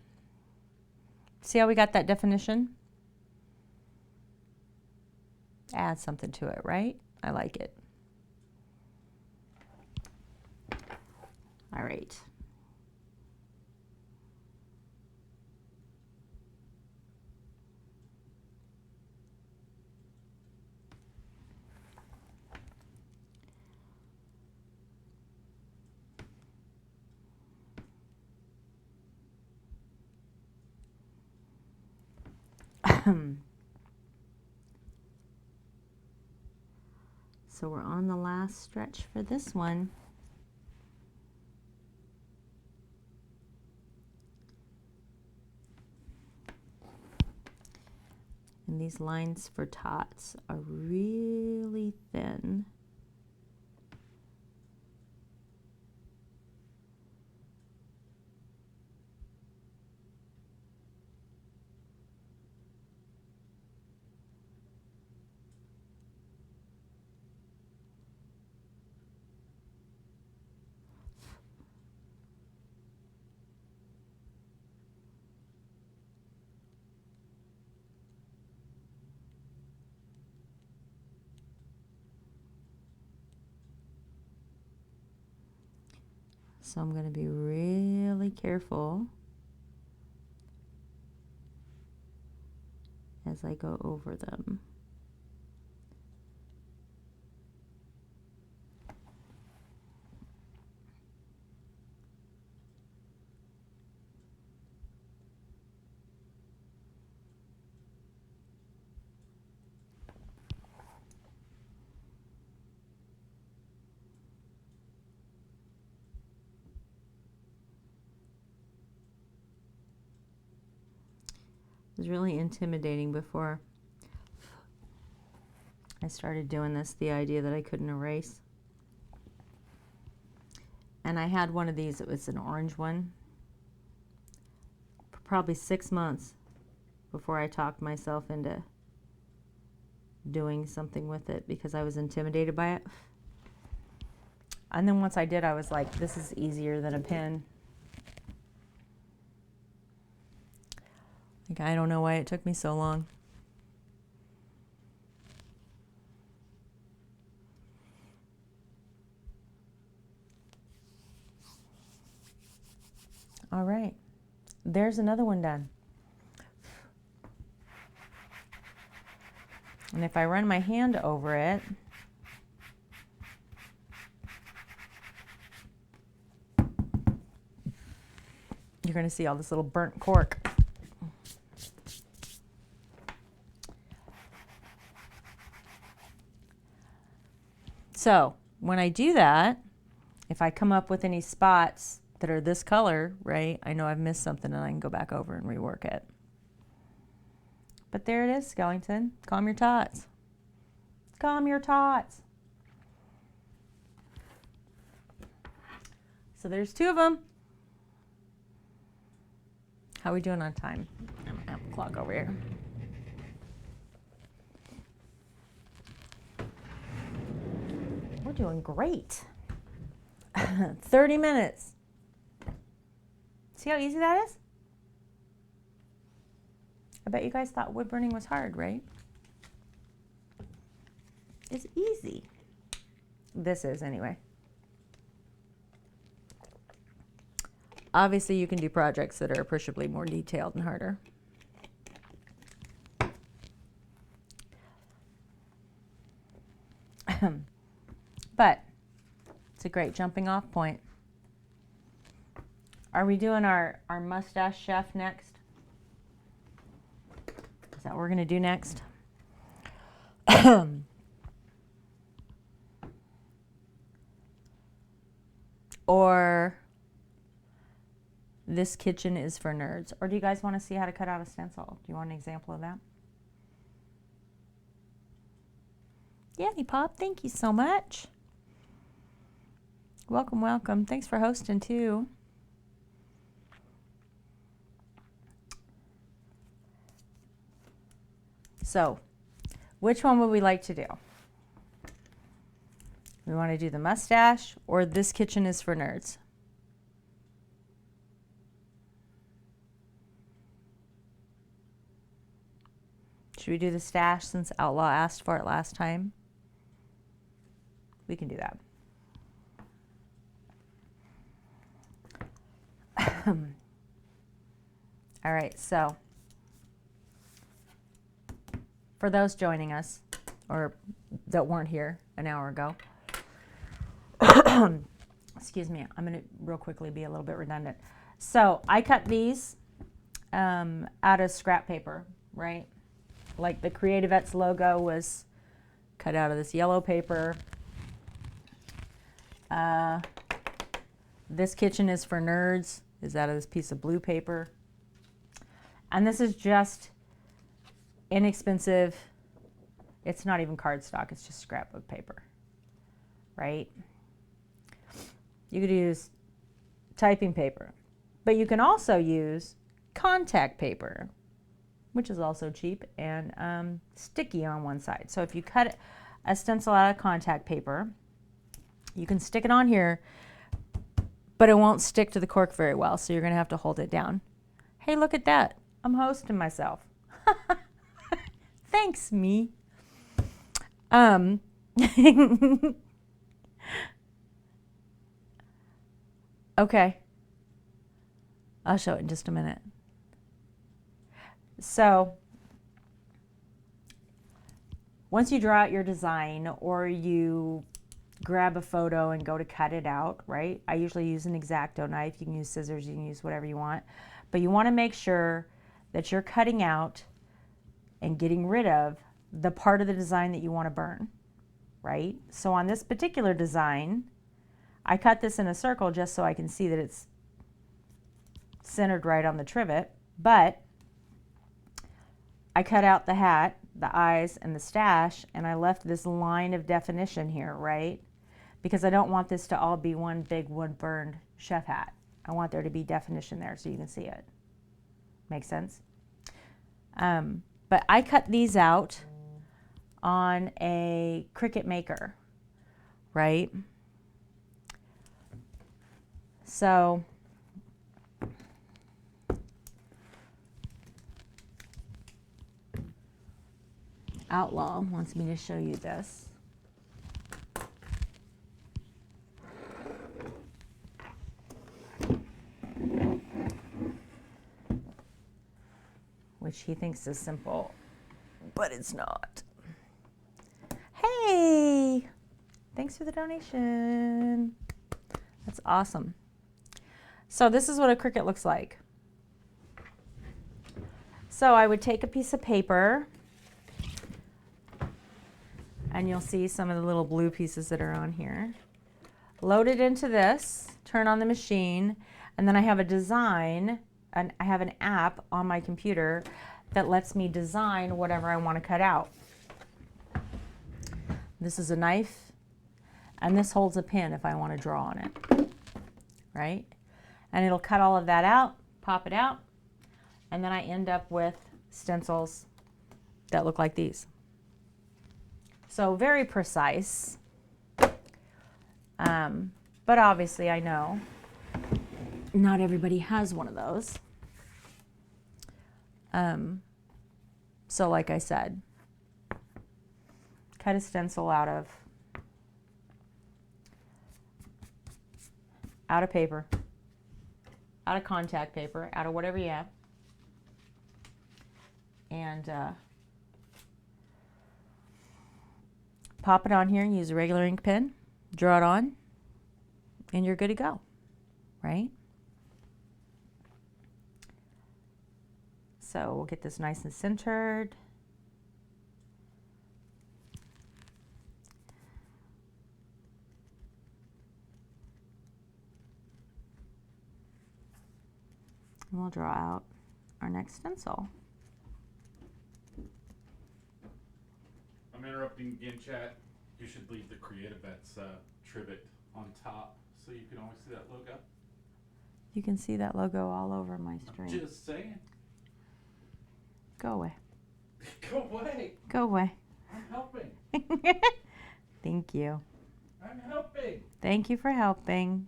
Speaker 9: See how we got that definition? Add something to it, right? I like it. All right. So we're on the last stretch for this one. And these lines for tots are really thin. So I'm going to be really careful as I go over them. It was really intimidating before I started doing this, the idea that I couldn't erase. And I had one of these, it was an orange one, for probably 6 months before I talked myself into doing something with it because I was intimidated by it. And then once I did, I was like, this is easier than a pen. Like, I don't know why it took me so long. All right, there's another one done. And if I run my hand over it, you're going to see all this little burnt cork. So when I do that, if I come up with any spots that are this color, right, I know I've missed something and I can go back over and rework it. But there it is, Skellington. Calm your tots. Calm your tots. So there's 2 of them. How are we doing on time? I'm gonna have a clock over here. We're doing great. 30 minutes. See how easy that is? I bet you guys thought wood burning was hard, right? It's easy. This is, anyway. Obviously, you can do projects that are appreciably more detailed and harder. But it's a great jumping off point. Are we doing our mustache chef next? Is that what we're going to do next? Or this kitchen is for nerds? Or do you guys want to see how to cut out a stencil? Do you want an example of that? Yanny Pop, thank you so much. Welcome, welcome. Thanks for hosting too. So, which one would we like to do? We want to do the mustache or This Kitchen is for Nerds? Should we do the stash since Outlaw asked for it last time? We can do that. All right, so for those joining us or that weren't here an hour ago, excuse me, I'm going to real quickly be a little bit redundant. So I cut these out of scrap paper, right? Like the CreatiVets logo was cut out of this yellow paper. This Kitchen is for Nerds is out of this piece of blue paper. And this is just inexpensive. It's not even cardstock, it's just scrapbook paper, right? You could use typing paper, but you can also use contact paper, which is also cheap and sticky on one side. So if you cut a stencil out of contact paper, you can stick it on here, but it won't stick to the cork very well, so you're gonna have to hold it down. Hey, look at that. I'm hosting myself. Thanks, me. Okay. I'll show it in just a minute. So, once you draw out your design or you grab a photo and go to cut it out, right? I usually use an X-Acto knife. You can use scissors, you can use whatever you want. But you want to make sure that you're cutting out and getting rid of the part of the design that you want to burn, right? So on this particular design, I cut this in a circle just so I can see that it's centered right on the trivet, but I cut out the hat, the eyes, and the stash, and I left this line of definition here, right? Because I don't want this to all be one big wood-burned chef hat. I want there to be definition there so you can see it. Make sense? But I cut these out on a Cricut Maker, right? So Outlaw wants me to show you this. Which he thinks is simple, but it's not. Hey, thanks for the donation. That's awesome. So this is what a Cricut looks like. So I would take a piece of paper, and you'll see some of the little blue pieces that are on here. Load it into this, turn on the machine, and then I have a design, and I have an app on my computer that lets me design whatever I want to cut out. This is a knife, and this holds a pin if I want to draw on it, right? And it'll cut all of that out, pop it out, and then I end up with stencils that look like these. So very precise, but obviously I know not everybody has one of those. So like I said, cut a stencil out of paper, out of contact paper, out of whatever you have, and pop it on here and use a regular ink pen, draw it on, and you're good to go, right? So we'll get this nice and centered. And we'll draw out our next stencil.
Speaker 10: I'm interrupting again, chat. You should leave the CreatiVets trivet on top so you can always see that logo?
Speaker 9: You can see that logo all over my screen.
Speaker 10: Just saying.
Speaker 9: Go away.
Speaker 10: Go away.
Speaker 9: Go away.
Speaker 10: I'm helping.
Speaker 9: Thank you.
Speaker 10: I'm helping.
Speaker 9: Thank you for helping.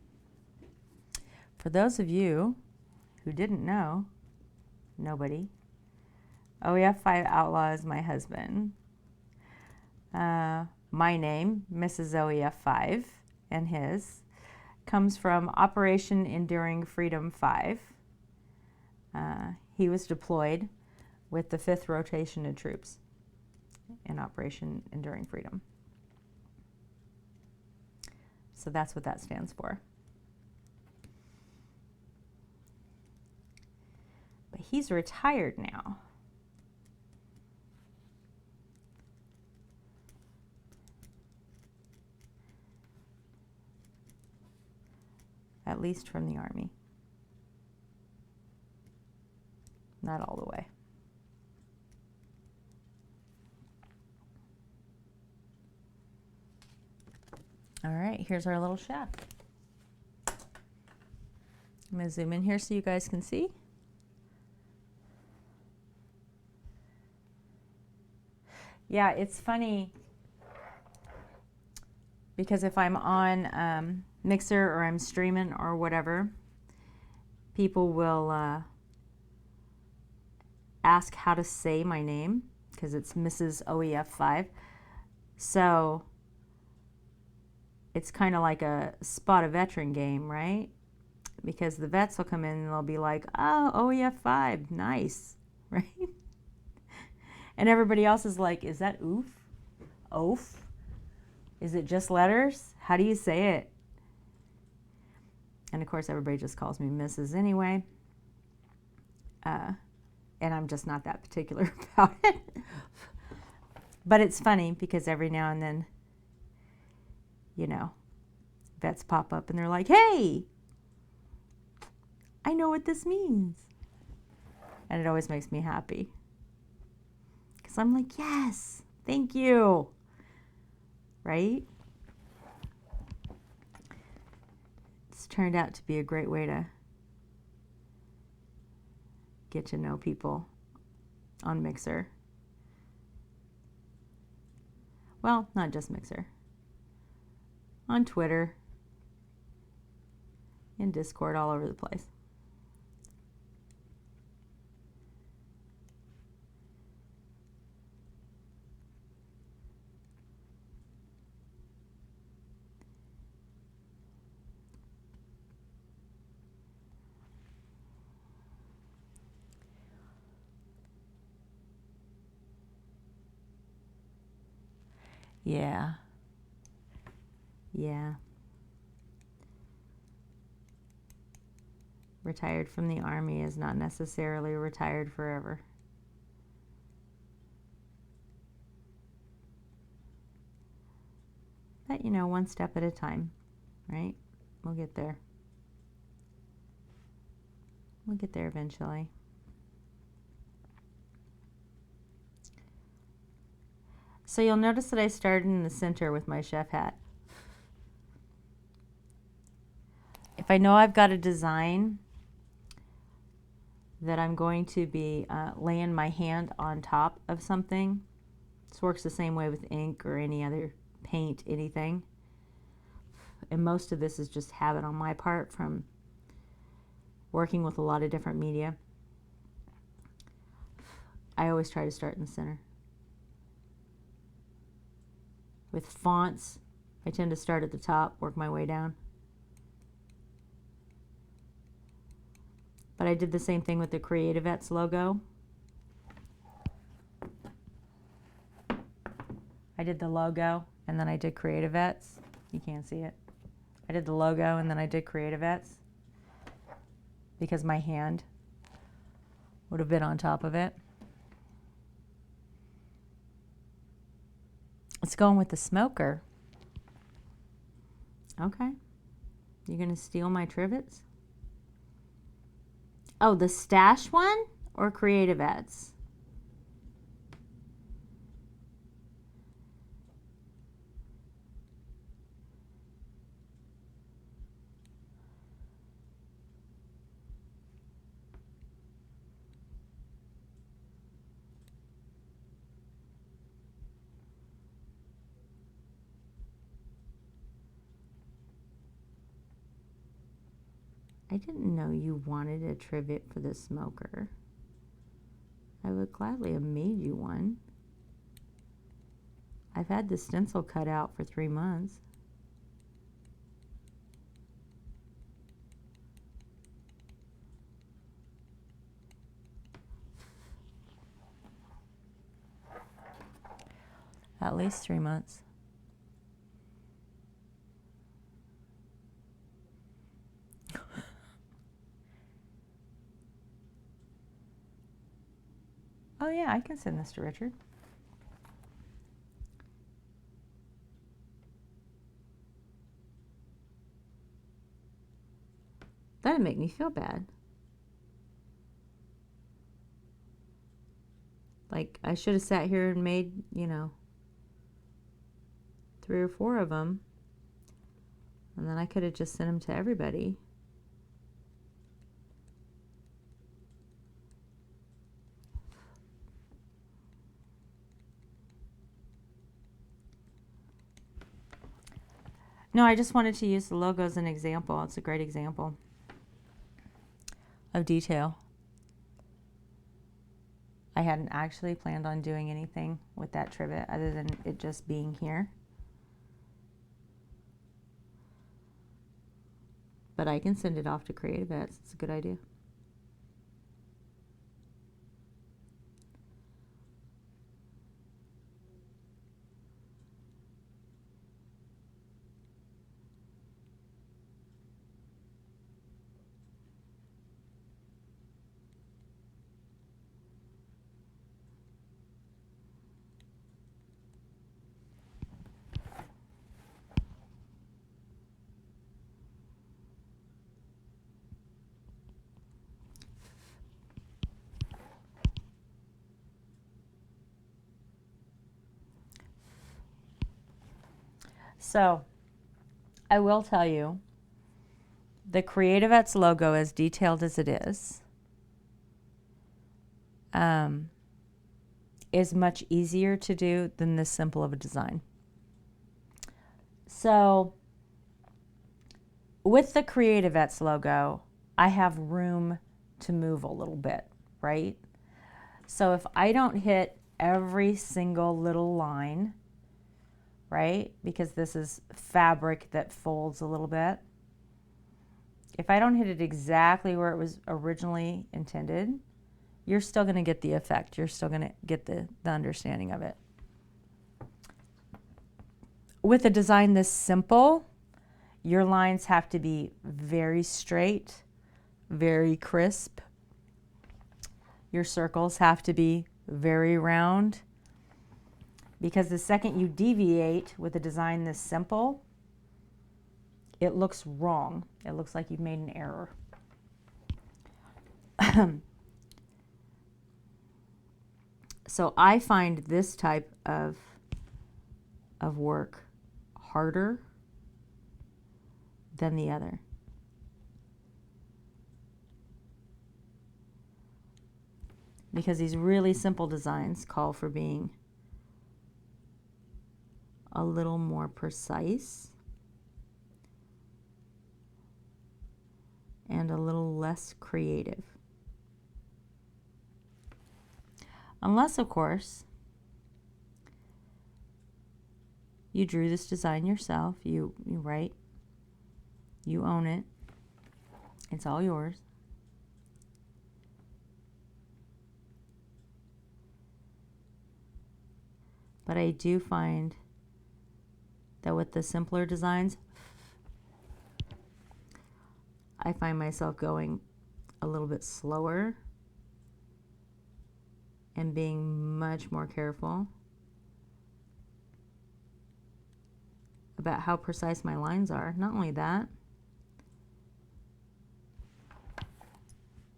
Speaker 9: For those of you who didn't know, nobody, OEF 5 Outlaw is my husband. My name, Mrs. OEF 5, and his, comes from Operation Enduring Freedom 5. He was deployed with the 5th Rotation of Troops in Operation Enduring Freedom. So that's what that stands for. But he's retired now. At least from the Army. Not all the way. All right, here's our little chef. I'm gonna zoom in here so you guys can see. Yeah, it's funny because if I'm on Mixer or I'm streaming or whatever, people will ask how to say my name because it's Mrs. OEF 5. So it's kind of like a spot a veteran game, right? Because the vets will come in and they'll be like, oh, OEF 5, nice, right? And everybody else is like, is that oof? Oof? Is it just letters? How do you say it? And of course, everybody just calls me Mrs. anyway. And I'm just not that particular about it. But it's funny because every now and then, you know, vets pop up and they're like, hey, I know what this means. And it always makes me happy. Because I'm like, yes, thank you. Right? It's turned out to be a great way to get to know people on Mixer. Well, not just Mixer. On Twitter, in Discord, all over the place. Yeah. Yeah. Retired from the Army is not necessarily retired forever. But, you know, one step at a time, right? We'll get there. We'll get there eventually. So you'll notice that I started in the center with my chef hat. If I know I've got a design that I'm going to be laying my hand on top of something, this works the same way with ink or any other paint, anything. And most of this is just habit on my part from working with a lot of different media. I always try to start in the center. With fonts, I tend to start at the top, work my way down. But I did the same thing with the CreatiVets logo. I did the logo and then I did CreatiVets. You can't see it. I did the logo and then I did CreatiVets because my hand would have been on top of it. It's going with the smoker. Okay. You're going to steal my trivets? Oh, the stash one or CreatiVets? I didn't know you wanted a trivet for the smoker. I would gladly have made you one. I've had the stencil cut out for 3 months. At least 3 months. Oh yeah, I can send this to Richard. That'd make me feel bad. Like, I should have sat here and made, you know, 3 or 4 of them. And then I could have just sent them to everybody. No, I just wanted to use the logo as an example. It's a great example of detail. I hadn't actually planned on doing anything with that trivet other than it just being here. But I can send it off to CreatiVets. It's a good idea. So, I will tell you, the CreatiVets logo, as detailed as it is much easier to do than this simple of a design. So, with the CreatiVets logo, I have room to move a little bit, right? So if I don't hit every single little line, right? Because this is fabric that folds a little bit. If I don't hit it exactly where it was originally intended, you're still going to get the effect. You're still going to get the understanding of it. With a design this simple, your lines have to be very straight, very crisp. Your circles have to be very round, because the second you deviate with a design this simple, it looks wrong. It looks like you've made an error. So I find this type of work harder than the other. Because these really simple designs call for being a little more precise and a little less creative. Unless, of course, you drew this design yourself, you write, you own it, it's all yours. But I do find that with the simpler designs, I find myself going a little bit slower and being much more careful about how precise my lines are. Not only that,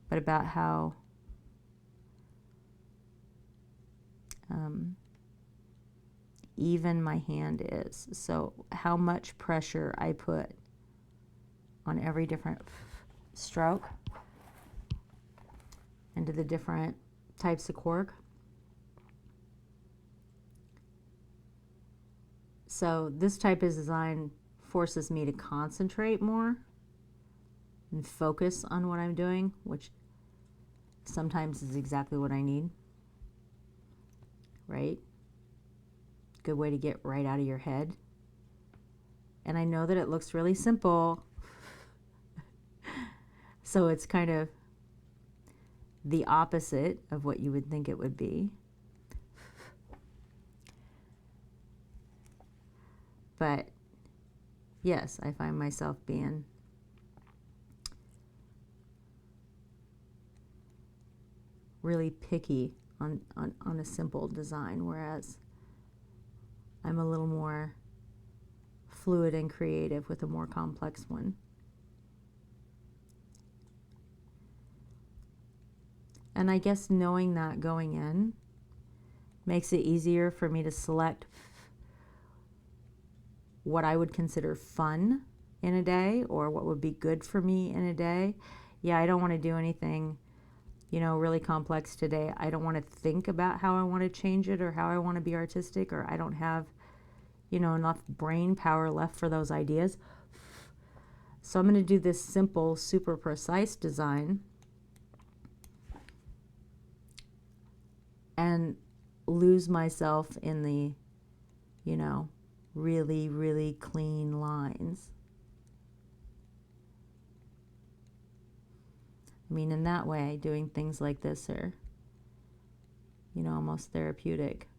Speaker 9: but about how even my hand is. So how much pressure I put on every different stroke into the different types of cork. So this type of design forces me to concentrate more and focus on what I'm doing, which sometimes is exactly what I need, right? Good way to get right out of your head. And I know that it looks really simple, so it's kind of the opposite of what you would think it would be. But yes, I find myself being really picky on a simple design, whereas I'm a little more fluid and creative with a more complex one. And I guess knowing that going in makes it easier for me to select what I would consider fun in a day, or what would be good for me in a day. Yeah, I don't want to do anything, you know, really complex today. I don't want to think about how I want to change it or how I want to be artistic, or I don't have, you know, enough brain power left for those ideas. So I'm going to do this simple, super precise design and lose myself in the, you know, really, really clean lines. I mean, in that way, doing things like this are, you know, almost therapeutic.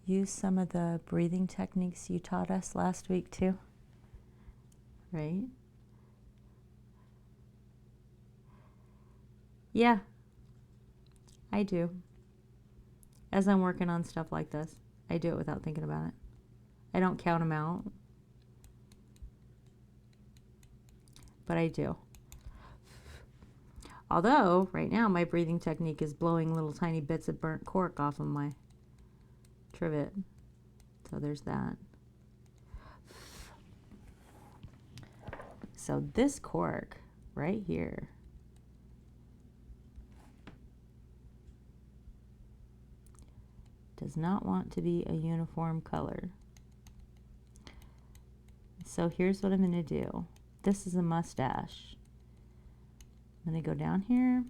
Speaker 9: Use some of the breathing techniques you taught us last week too, right? Yeah, I do. As I'm working on stuff like this, I do it without thinking about it. I don't count them out, but I do. Although, right now, my breathing technique is blowing little tiny bits of burnt cork off of my trivet. So there's that. So this cork right here does not want to be a uniform color. So here's what I'm going to do. This is a mustache. I'm going to go down here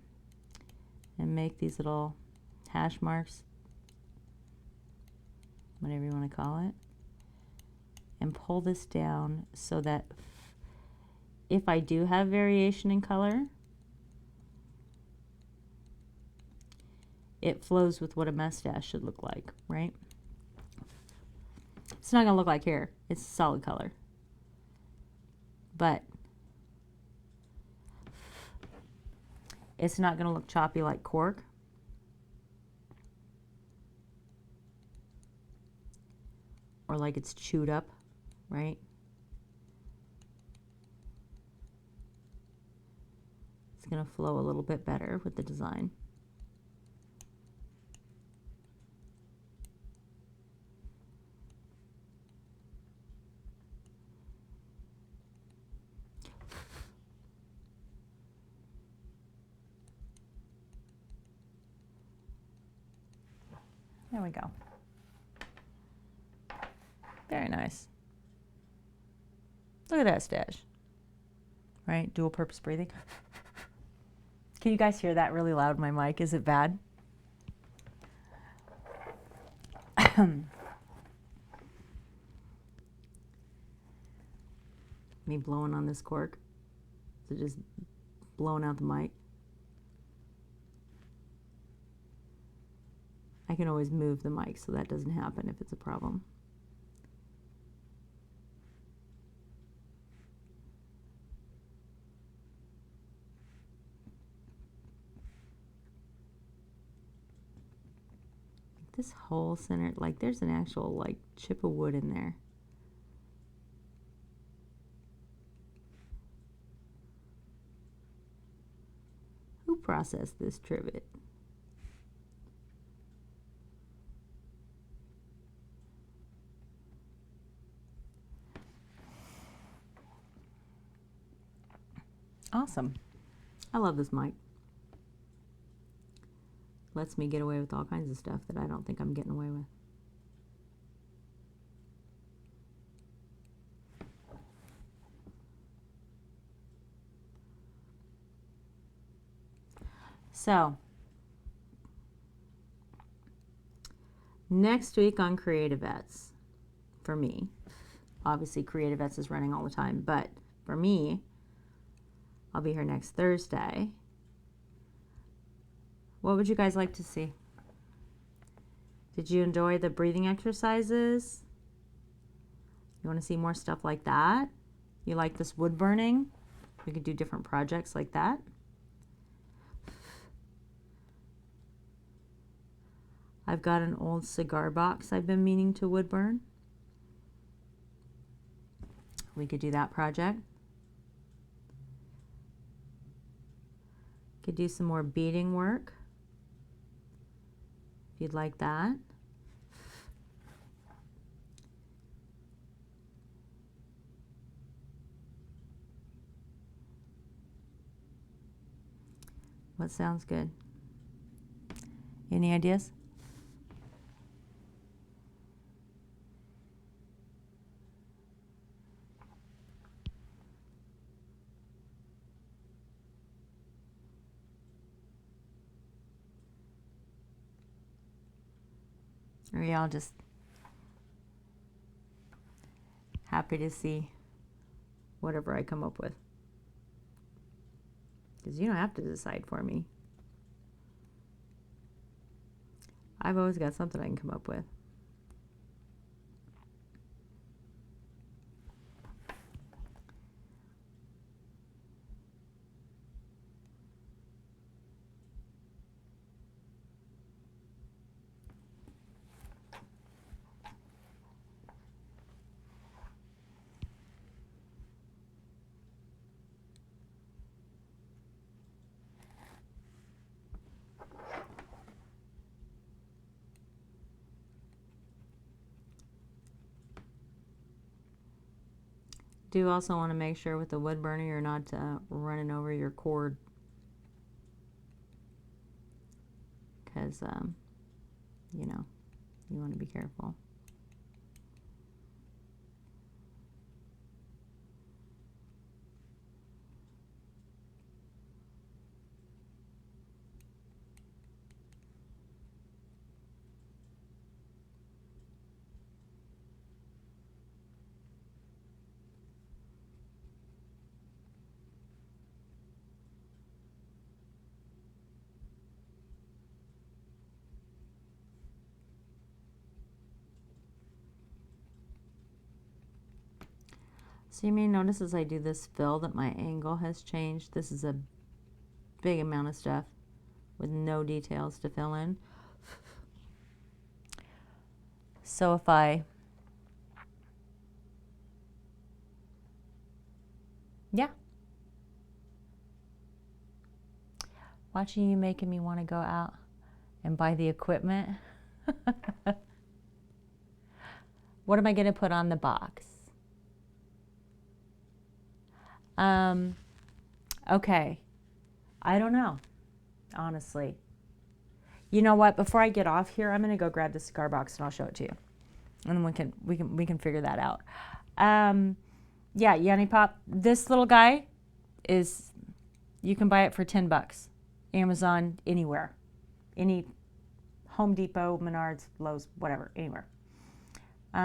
Speaker 9: and make these little hash marks, whatever you want to call it, and pull this down so that if I do have variation in color, it flows with what a mustache should look like, right? It's not going to look like hair. It's a solid color. But it's not going to look choppy like cork. Or like it's chewed up, right? It's going to flow a little bit better with the design. There we go. Very nice. Look at that stash. Right? Dual purpose breathing. Can you guys hear that really loud in my mic? Is it bad? Me blowing on this cork. So just blowing out the mic. I can always move the mic so that doesn't happen if it's a problem. This whole center, like there's an actual like chip of wood in there. Who processed this trivet? Awesome. I love this mic. Lets me get away with all kinds of stuff that I don't think I'm getting away with. So, next week on CreatiVets, for me, obviously CreatiVets is running all the time, but for me, I'll be here next Thursday. What would you guys like to see? Did you enjoy the breathing exercises? You want to see more stuff like that? You like this wood burning? We could do different projects like that. I've got an old cigar box I've been meaning to wood burn. We could do that project. Could do some more beading work if you'd like that. What sounds good? Any ideas? Or are y'all just happy to see whatever I come up with? Because you don't have to decide for me. I've always got something I can come up with. Do also want to make sure with the wood burner you're not running over your cord, because you know, you want to be careful. So you may notice as I do this fill that my angle has changed. This is a big amount of stuff with no details to fill in. So if yeah. Watching you making me want to go out and buy the equipment. What am I going to put on the box? Okay. I don't know, honestly. You know what? Before I get off here, I'm going to go grab the cigar box and I'll show it to you. And then we can figure that out. Yeah, Yanni Pop, this little guy is, you can buy it for $10. Amazon, anywhere. Any Home Depot, Menards, Lowe's, whatever, anywhere. You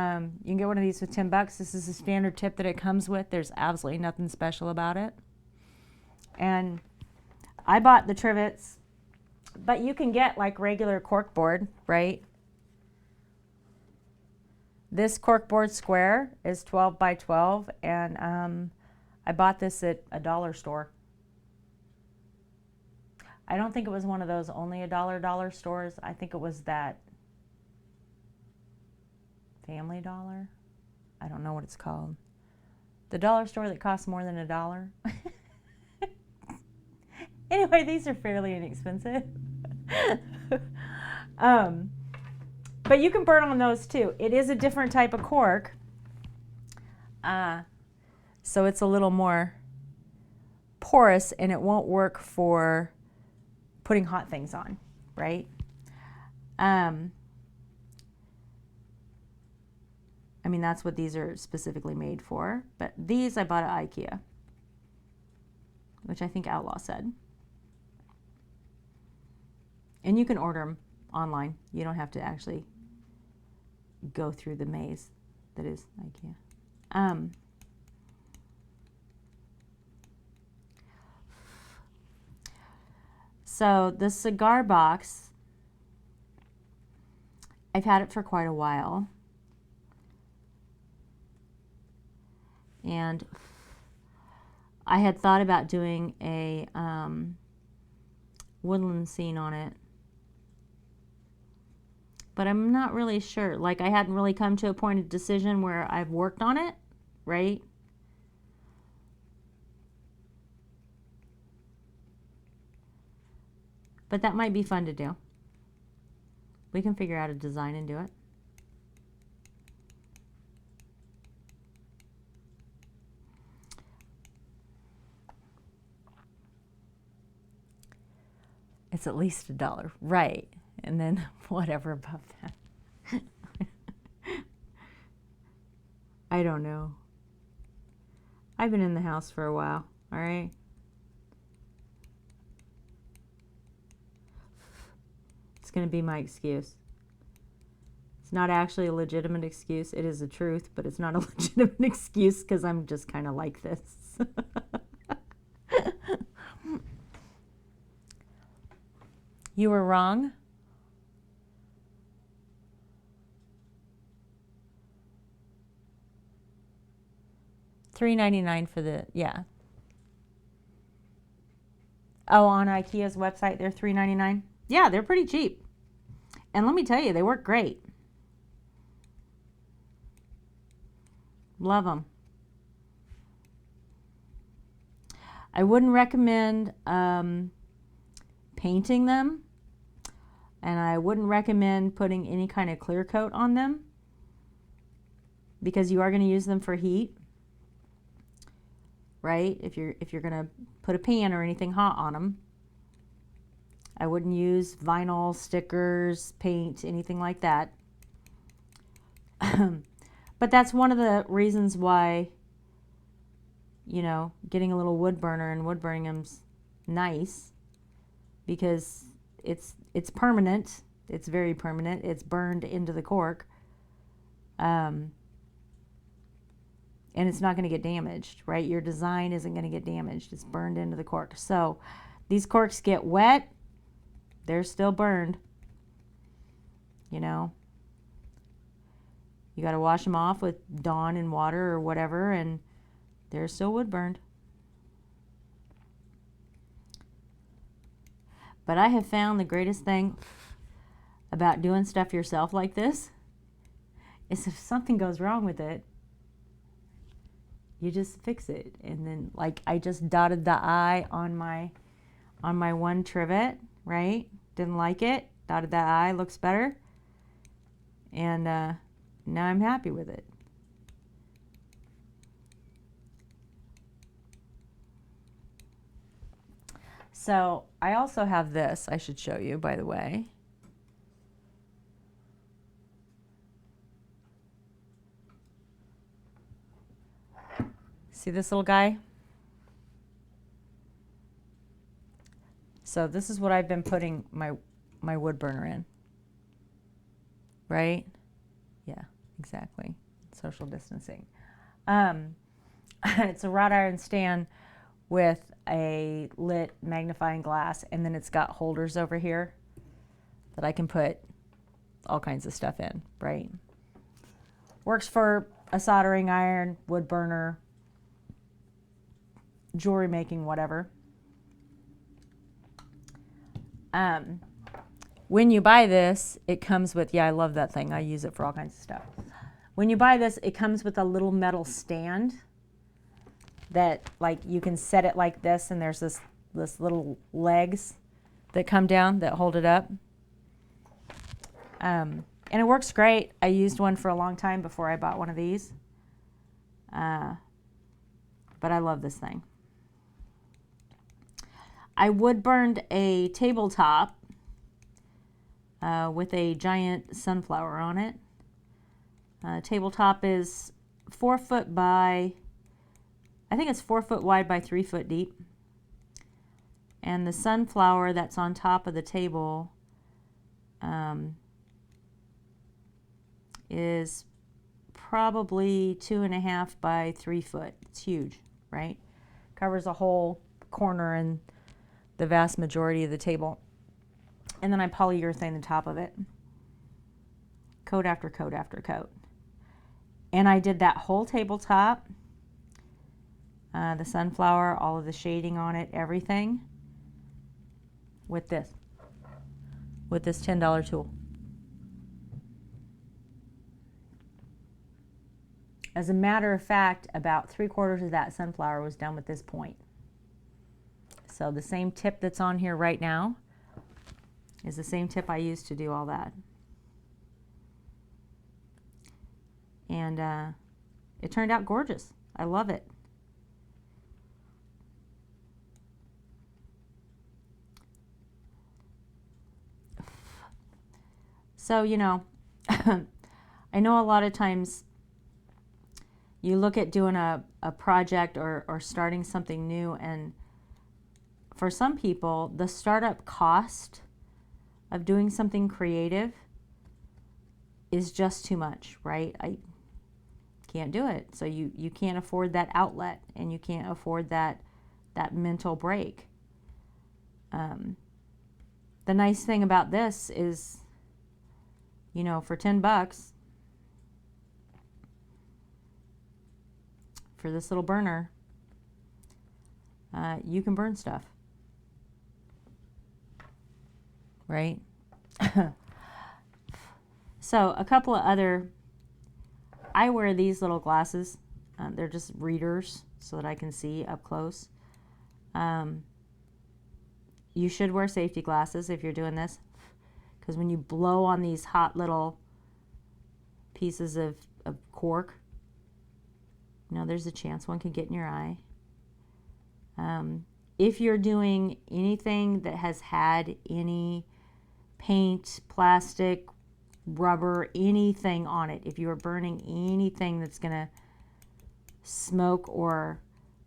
Speaker 9: can get one of these with $10. This is the standard tip that it comes with. There's absolutely nothing special about it. And I bought the trivets, but you can get like regular cork board, right? This cork board square is 12 by 12, and I bought this at a dollar store. I don't think it was one of those only a dollar stores. I think it was that Family Dollar. I don't know what it's called. The dollar store that costs more than $1. Anyway, these are fairly inexpensive. But you can burn on those too. It is a different type of cork. So it's a little more porous and it won't work for putting hot things on, right? I mean, that's what these are specifically made for. But these I bought at IKEA, which I think Outlaw said. And you can order them online. You don't have to actually go through the maze that is IKEA. So the cigar box, I've had it for quite a while. And I had thought about doing a woodland scene on it. But I'm not really sure. Like, I hadn't really come to a point of decision where I've worked on it, right? But that might be fun to do. We can figure out a design and do it. It's at least $1, right? And then whatever above that. I don't know. I've been in the house for a while, all right? It's going to be my excuse. It's not actually a legitimate excuse. It is the truth, but it's not a legitimate excuse because I'm just kind of like this. You were wrong. $3.99 for the, yeah. Oh, on IKEA's website, they're $3.99. Yeah, they're pretty cheap. And let me tell you, they work great. Love them. I wouldn't recommend painting them, and I wouldn't recommend putting any kind of clear coat on them because you are going to use them for heat, right? If you're going to put a pan or anything hot on them. I wouldn't use vinyl, stickers, paint, anything like that. But that's one of the reasons why, you know, getting a little wood burner and wood burning them's nice, because it's permanent. It's very permanent. It's burned into the cork. And it's not going to get damaged, right? Your design isn't going to get damaged. It's burned into the cork. So these corks get wet, they're still burned. You know, you got to wash them off with Dawn and water or whatever, and they're still wood burned. But I have found the greatest thing about doing stuff yourself like this is if something goes wrong with it, you just fix it. And then, like, I just dotted the I on my one trivet, right? Didn't like it. Dotted that I, looks better. And now I'm happy with it. So I also have this I should show you, by the way. See this little guy? So this is what I've been putting my wood burner in. Right? Yeah, exactly. Social distancing. It's a wrought iron stand with a lit magnifying glass, and then it's got holders over here that I can put all kinds of stuff in, right? Works for a soldering iron, wood burner, jewelry making, whatever. When you buy this, it comes with, yeah, I love that thing. I use it for all kinds of stuff. When you buy this, it comes with a little metal stand that, like, you can set it like this, and there's this little legs that come down that hold it up. And it works great. I used one for a long time before I bought one of these. But I love this thing. I wood burned a tabletop with a giant sunflower on it. Tabletop is 4 foot by, I think it's 4 foot wide by 3 foot deep. And the sunflower that's on top of the table is probably 2.5 by 3 foot. It's huge, right? Covers a whole corner and the vast majority of the table. And then I polyurethane the top of it. Coat after coat after coat. And I did that whole tabletop, the sunflower, all of the shading on it, everything, with this $10 tool. As a matter of fact, about 3/4 of that sunflower was done with this point. So the same tip that's on here right now is the same tip I used to do all that. And it turned out gorgeous. I love it. So, you know, I know a lot of times you look at doing a project or starting something new, and for some people, the startup cost of doing something creative is just too much, right? I can't do it. So you can't afford that outlet, and you can't afford that mental break. The nice thing about this is, you know, for $10 for this little burner, you can burn stuff, right? So a couple of other, I wear these little glasses. They're just readers so that I can see up close. You should wear safety glasses if you're doing this, because when you blow on these hot little pieces of cork, you know, there's a chance one could get in your eye. If you're doing anything that has had any paint, plastic, rubber, anything on it, if you are burning anything that's going to smoke or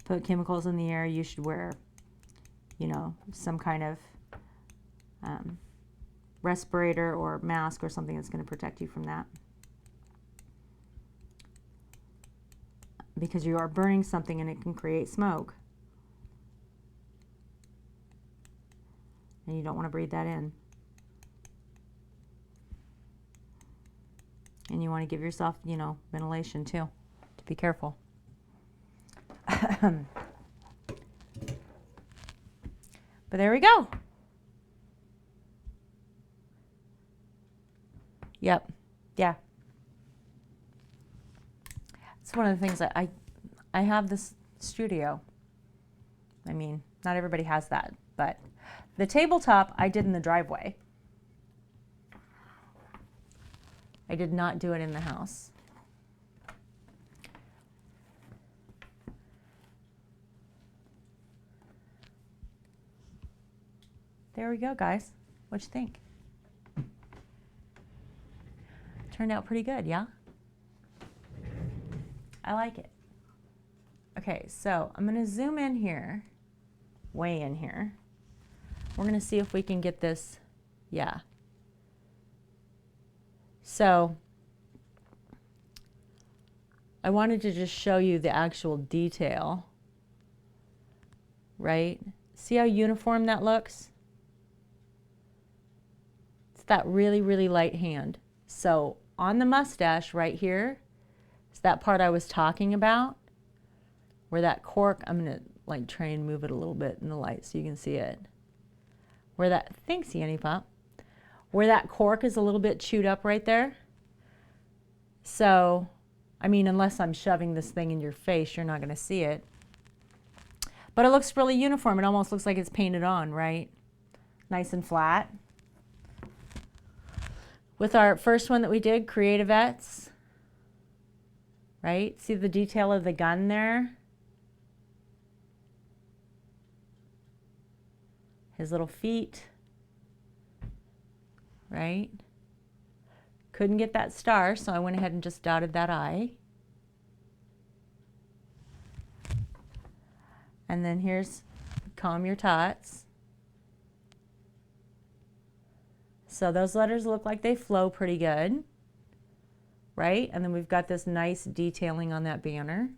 Speaker 9: put chemicals in the air, you should wear, you know, some kind of respirator or mask or something that's going to protect you from that. Because you are burning something and it can create smoke. And you don't want to breathe that in. And you want to give yourself, you know, ventilation too, to be careful. But there we go. Yep. Yeah. It's one of the things that I have this studio. I mean, not everybody has that, but the tabletop I did in the driveway. I did not do it in the house. There we go, guys. What'd you think? Turned out pretty good, yeah? I like it. Okay, so I'm going to zoom in here, way in here. We're going to see if we can get this, yeah. So I wanted to just show you the actual detail, right? See how uniform that looks? It's that really, really light hand. So on the mustache right here is that part I was talking about, where that cork, I'm going to like try and move it a little bit in the light so you can see it. Where that, thanks Yanni Pop. Where that cork is a little bit chewed up right there. So, I mean, unless I'm shoving this thing in your face, you're not going to see it. But it looks really uniform. It almost looks like it's painted on, right? Nice and flat. With our first one that we did, CreatiVets, right? See the detail of the gun there? his little feet, right? Couldn't get that star, so I went ahead and just dotted that eye. And then here's calm your tots. So those letters look like they flow pretty good, right? And then we've got this nice detailing on that banner.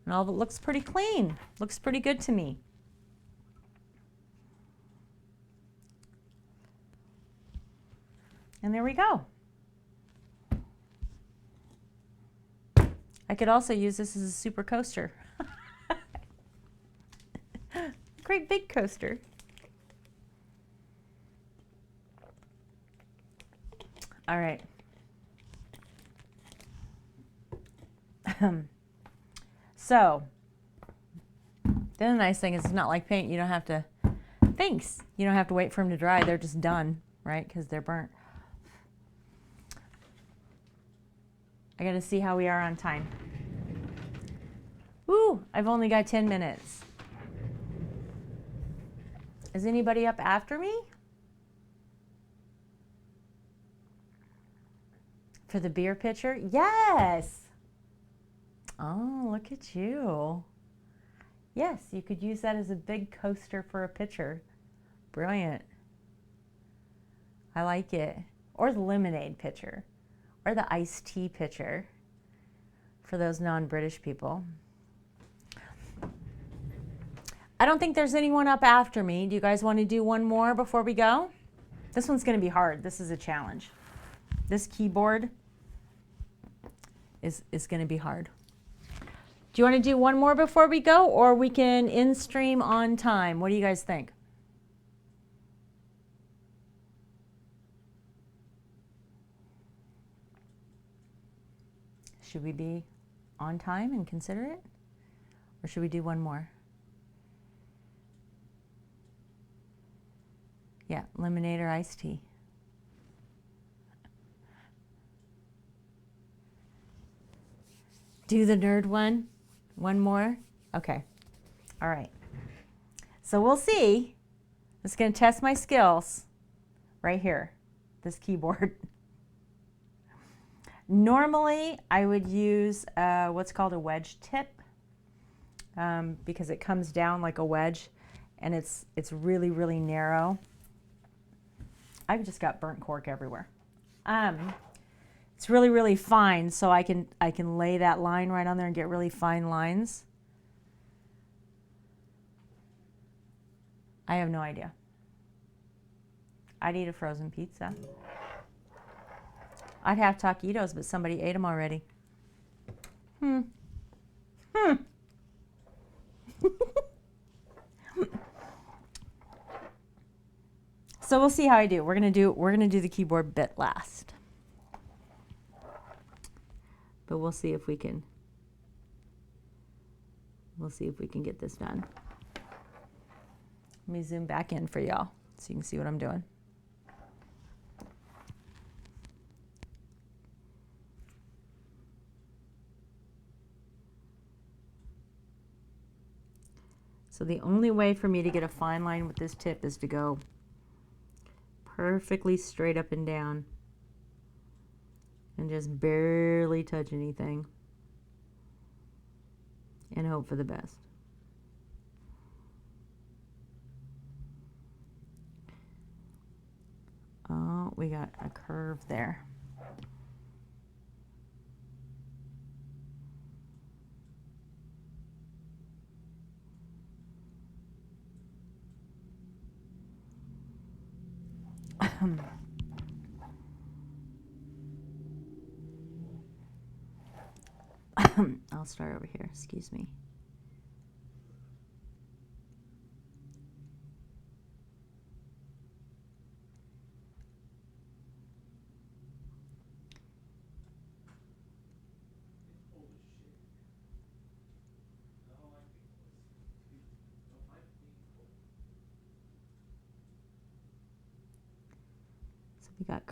Speaker 9: And all of it looks pretty clean. Looks pretty good to me. And there we go. I could also use this as a super coaster. Great big coaster. All right. So, the other nice thing is it's not like paint. You don't have to, thanks. You don't have to wait for them to dry. They're just done, right? Because they're burnt. I got to see how we are on time. Woo, I've only got 10 minutes. Is anybody up after me? For the beer pitcher? Yes. Oh, look at you. Yes, you could use that as a big coaster for a pitcher. Brilliant. I like it. Or the lemonade pitcher. Or the iced tea pitcher for those non-British people. I don't think there's anyone up after me. Do you guys want to do one more before we go? This one's going to be hard. This is a challenge. This keyboard is going to be hard. Do you want to do one more before we go, or we can in stream on time? What do you guys think? Should we be on time and consider it? Or should we do one more? Yeah, lemonade or iced tea. Do the nerd one? One more? Okay. All right. So we'll see. It's going to test my skills right here, this keyboard. Normally, I would use what's called a wedge tip because it comes down like a wedge, and it's really, really narrow. I've just got burnt cork everywhere. It's really, really fine, so I can lay that line right on there and get really fine lines. I have no idea. I'd eat a frozen pizza. I'd have taquitos, but somebody ate them already. So we'll see how I do. We're gonna do the keyboard bit last, but we'll see if we can. We'll see if we can get this done. Let me zoom back in for y'all so you can see what I'm doing. So the only way for me to get a fine line with this tip is to go perfectly straight up and down and just barely touch anything and hope for the best. Oh, we got a curve there. I'll start over here, excuse me. So we got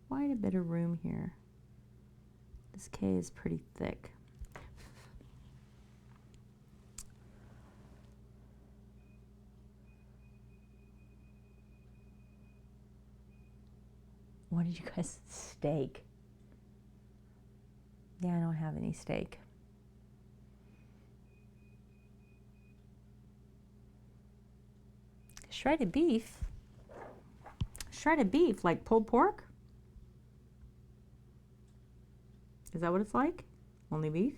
Speaker 9: quite a bit of room here. This K is pretty thick. What did you guys? Steak. Yeah, I don't have any steak. Shredded beef? Shredded beef, like pulled pork? Is that what it's like? Only beef?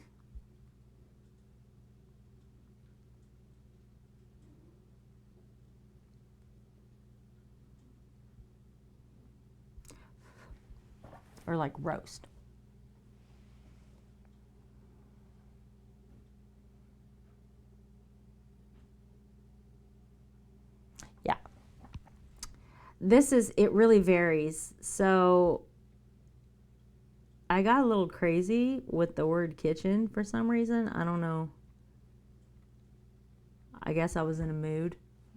Speaker 9: Or like roast? Yeah. It really varies. So I got a little crazy with the word kitchen for some reason. I don't know. I guess I was in a mood.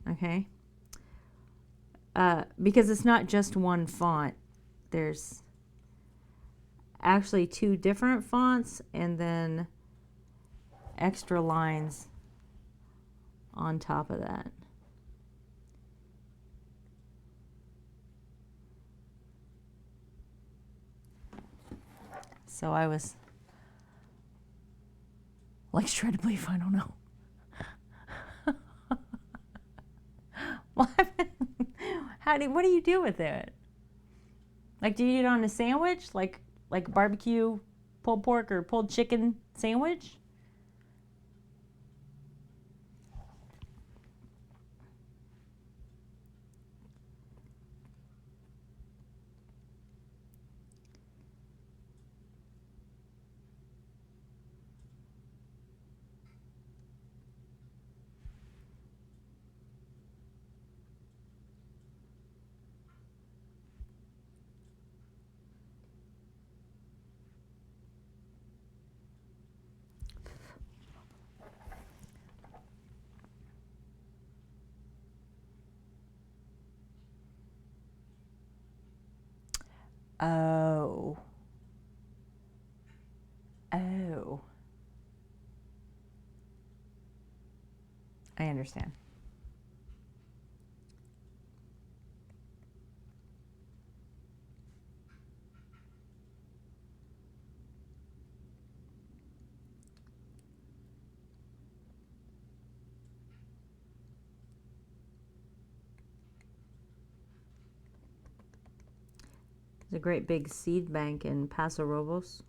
Speaker 9: Okay. Because it's not just one font. There's actually 2 different fonts and then extra lines on top of that. So I was like shredded beef, I don't know. What do you do with it? Like, do you eat it on a sandwich? Like barbecue pulled pork or pulled chicken sandwich? Oh. Oh. I understand. There's a great big seed bank in Paso Robles.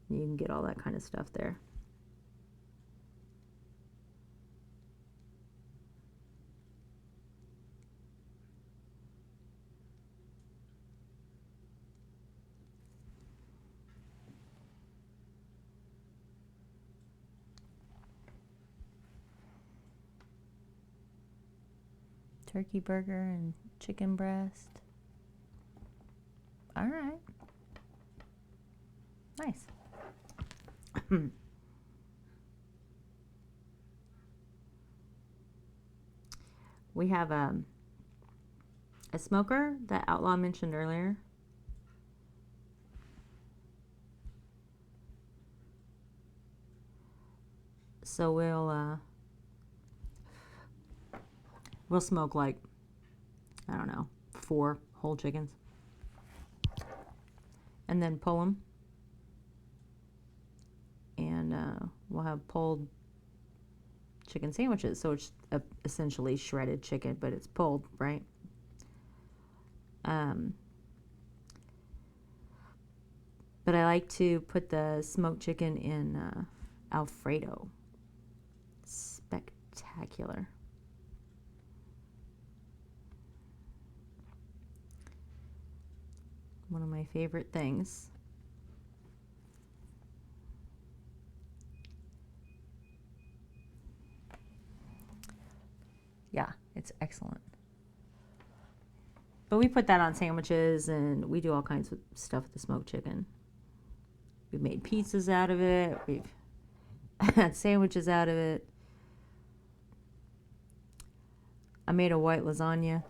Speaker 9: You can get all that kind of stuff there. Turkey burger and chicken breast. All right. Nice. We have a smoker that Outlaw mentioned earlier. So we'll smoke like, I don't know, 4 whole chickens. And then pull them. And we'll have pulled chicken sandwiches. So it's essentially shredded chicken, but it's pulled, right? But I like to put the smoked chicken in Alfredo. Spectacular. One of my favorite things. Yeah, it's excellent. But we put that on sandwiches, and we do all kinds of stuff with the smoked chicken. We've made pizzas out of it. We've had sandwiches out of it. I made a white lasagna,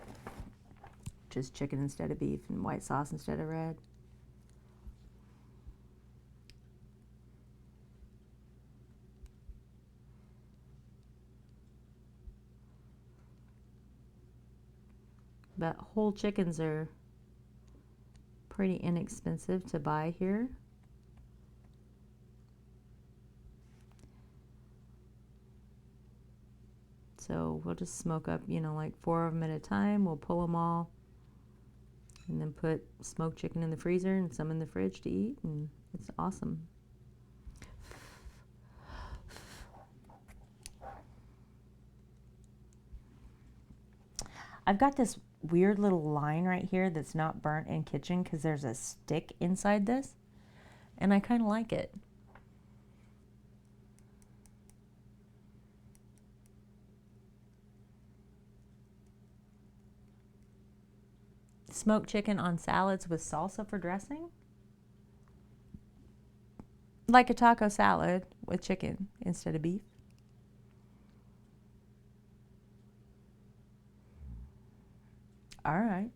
Speaker 9: just chicken instead of beef and white sauce instead of red. But whole chickens are pretty inexpensive to buy here. So we'll just smoke up, you know, like 4 of them at a time. We'll pull them all and then put smoked chicken in the freezer and some in the fridge to eat, and it's awesome. I've got this weird little line right here that's not burnt in kitchen because there's a stick inside this, and I kind of like it. Smoked chicken on salads with salsa for dressing? Like a taco salad with chicken instead of beef. All right.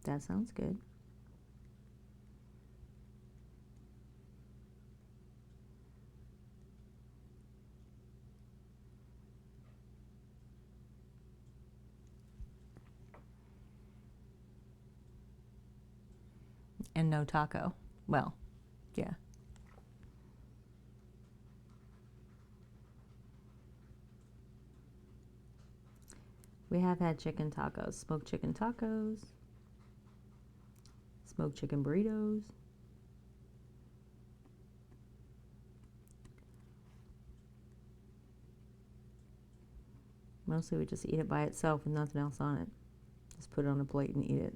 Speaker 9: That sounds good. And no taco. Well, yeah. We have had chicken tacos, smoked chicken tacos, smoked chicken burritos. Mostly we just eat it by itself with nothing else on it. Just put it on a plate and eat it.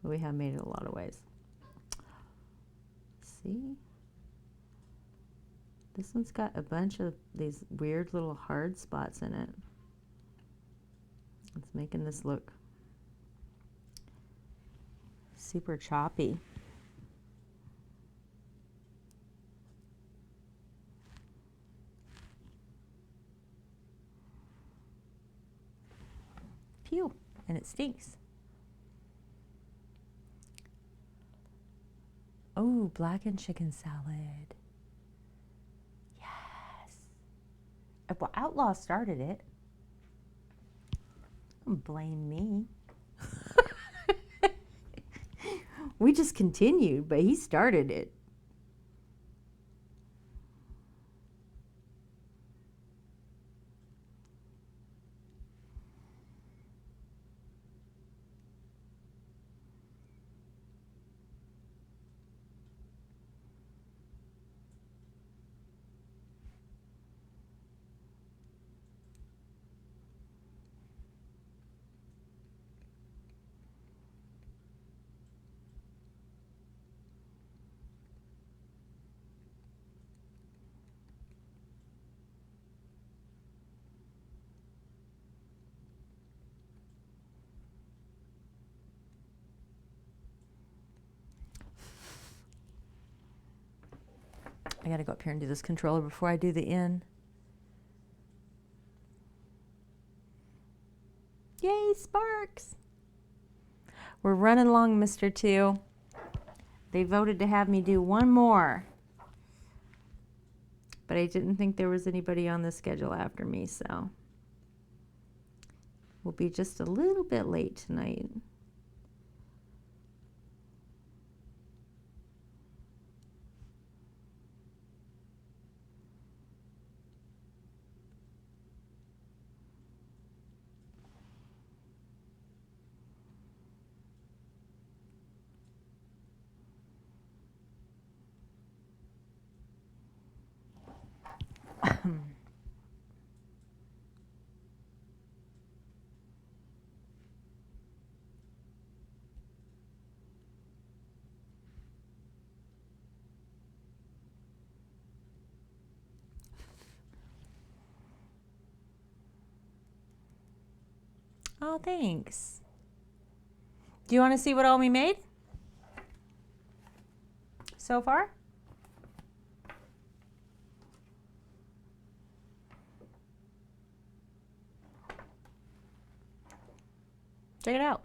Speaker 9: But we have made it a lot of ways. See? This one's got a bunch of these weird little hard spots in it. It's making this look super choppy. Pew, and it stinks. Oh, blackened chicken salad. Yes. Well, Outlaw started it. Don't blame me. We just continued, but he started it. I gotta go up here and do this controller before I do the in. Yay, sparks! We're running along, Mr. 2. They voted to have me do one more. But I didn't think there was anybody on the schedule after me, so we'll be just a little bit late tonight. Oh, thanks. Do you want to see what all we made so far? Check it out.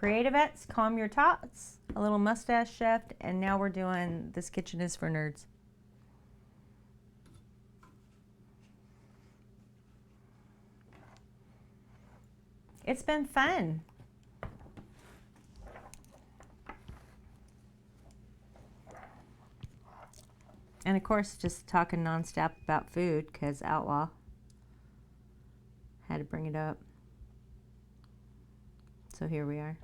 Speaker 9: CreatiVets, Calm Your Tots, a little mustache shift, and now we're doing This Kitchen is for Nerds. It's been fun. And of course, just talking nonstop about food, because Outlaw had to bring it up. So here we are.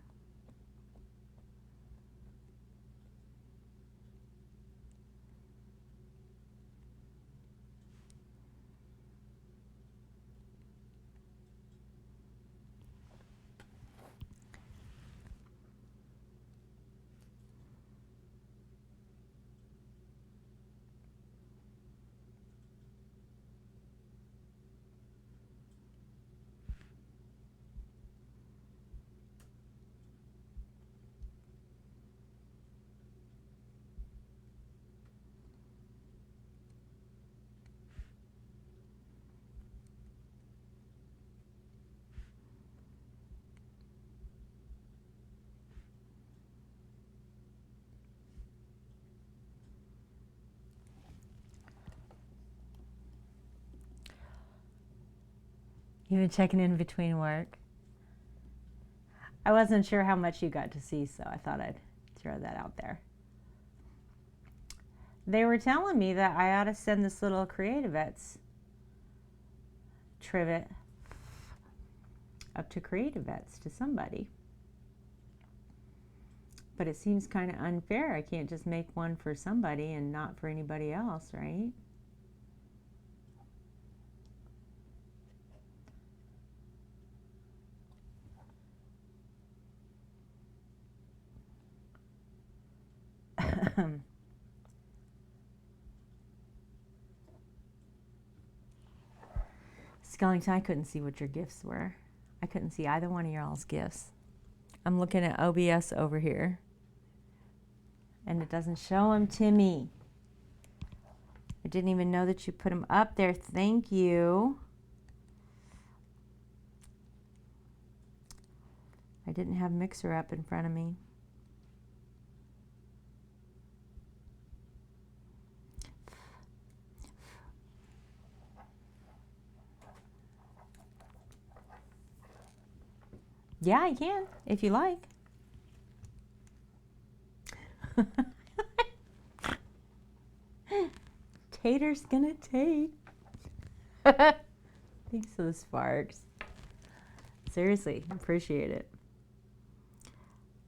Speaker 9: You've been checking in between work. I wasn't sure how much you got to see, so I thought I'd throw that out there. They were telling me that I ought to send this little CreatiVets trivet up to CreatiVets to somebody. But it seems kind of unfair. I can't just make one for somebody and not for anybody else, right? Skellington, I couldn't see what your gifts were. I couldn't see either one of y'all's gifts. I'm looking at OBS over here, and it doesn't show them to me. I didn't even know that you put them up there. Thank you. I didn't have Mixer up in front of me. Yeah, I can, if you like. Tater's gonna take. Thanks for the sparks. Seriously, appreciate it.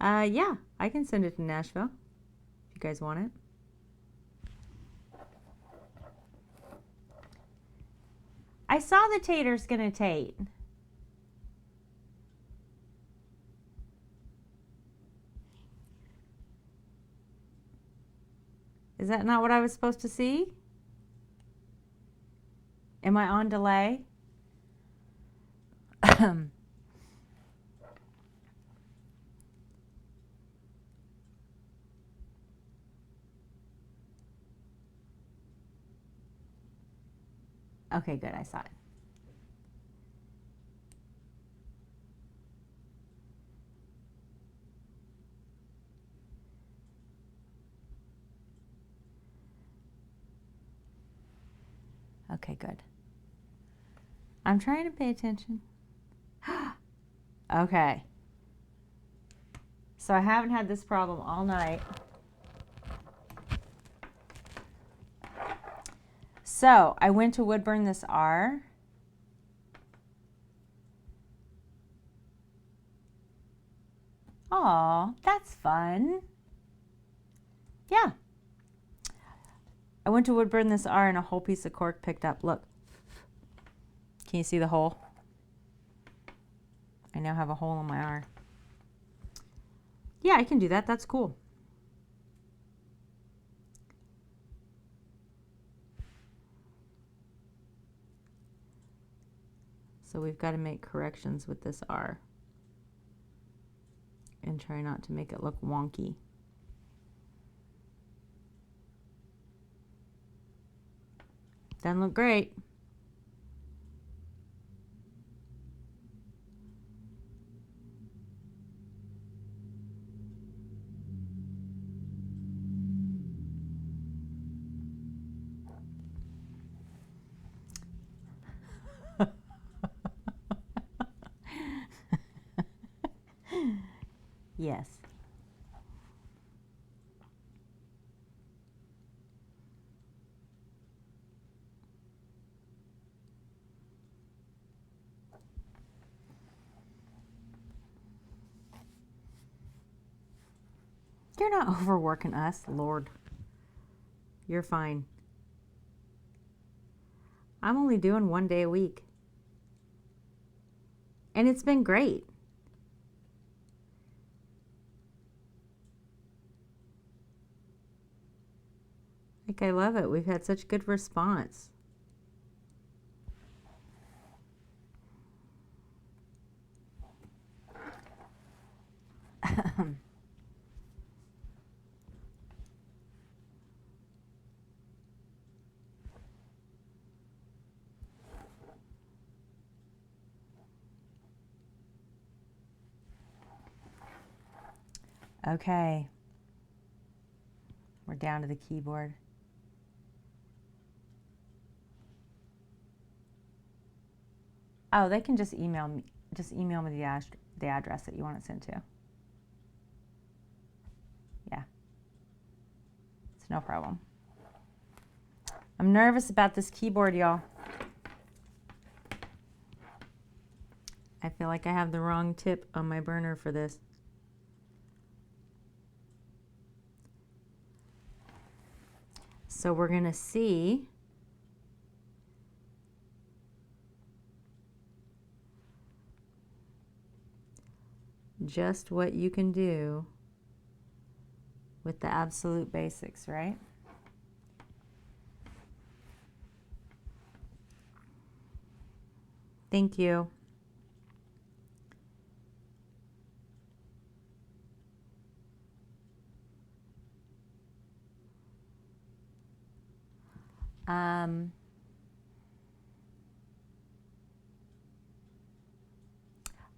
Speaker 9: Yeah, I can send it to Nashville if you guys want it. I saw the Tater's gonna take. Is that not what I was supposed to see? Am I on delay? Okay, good, I saw it. Okay, good. I'm trying to pay attention. Okay. So I haven't had this problem all night. So I went to woodburn this R. Aw, that's fun. Yeah. I went to woodburn this R and a whole piece of cork picked up. Look. Can you see the hole? I now have a hole in my R. Yeah, I can do that. That's cool. So we've got to make corrections with this R and try not to make it look wonky. Doesn't look great. Yes. You're not overworking us, Lord. You're fine. I'm only doing 1 day a week. And it's been great. Like, I love it. We've had such good response. Okay. We're down to the keyboard. Oh, they can just email me. Just email me the address that you want it sent to. Yeah. It's no problem. I'm nervous about this keyboard, y'all. I feel like I have the wrong tip on my burner for this. So we're going to see just what you can do with the absolute basics, right? Thank you.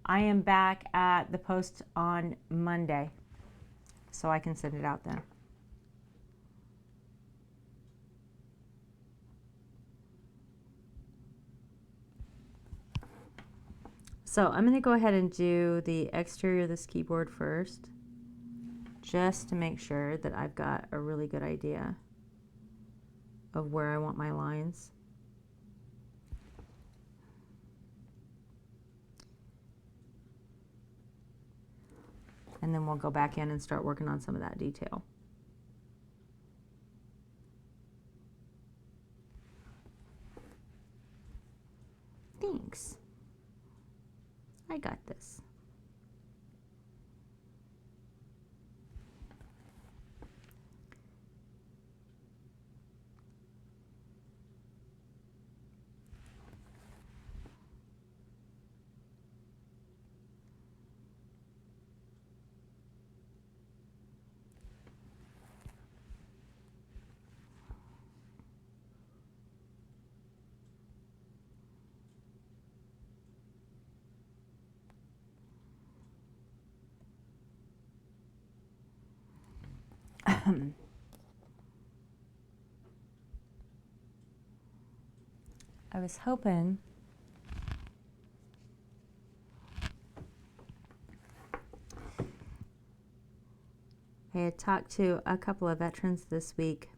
Speaker 9: I am back at the post on Monday, so I can send it out then. So I'm going to go ahead and do the exterior of this keyboard first, just to make sure that I've got a really good idea of where I want my lines. And then we'll go back in and start working on some of that detail. Thanks. I got this. I was hoping I had talked to a couple of veterans this week,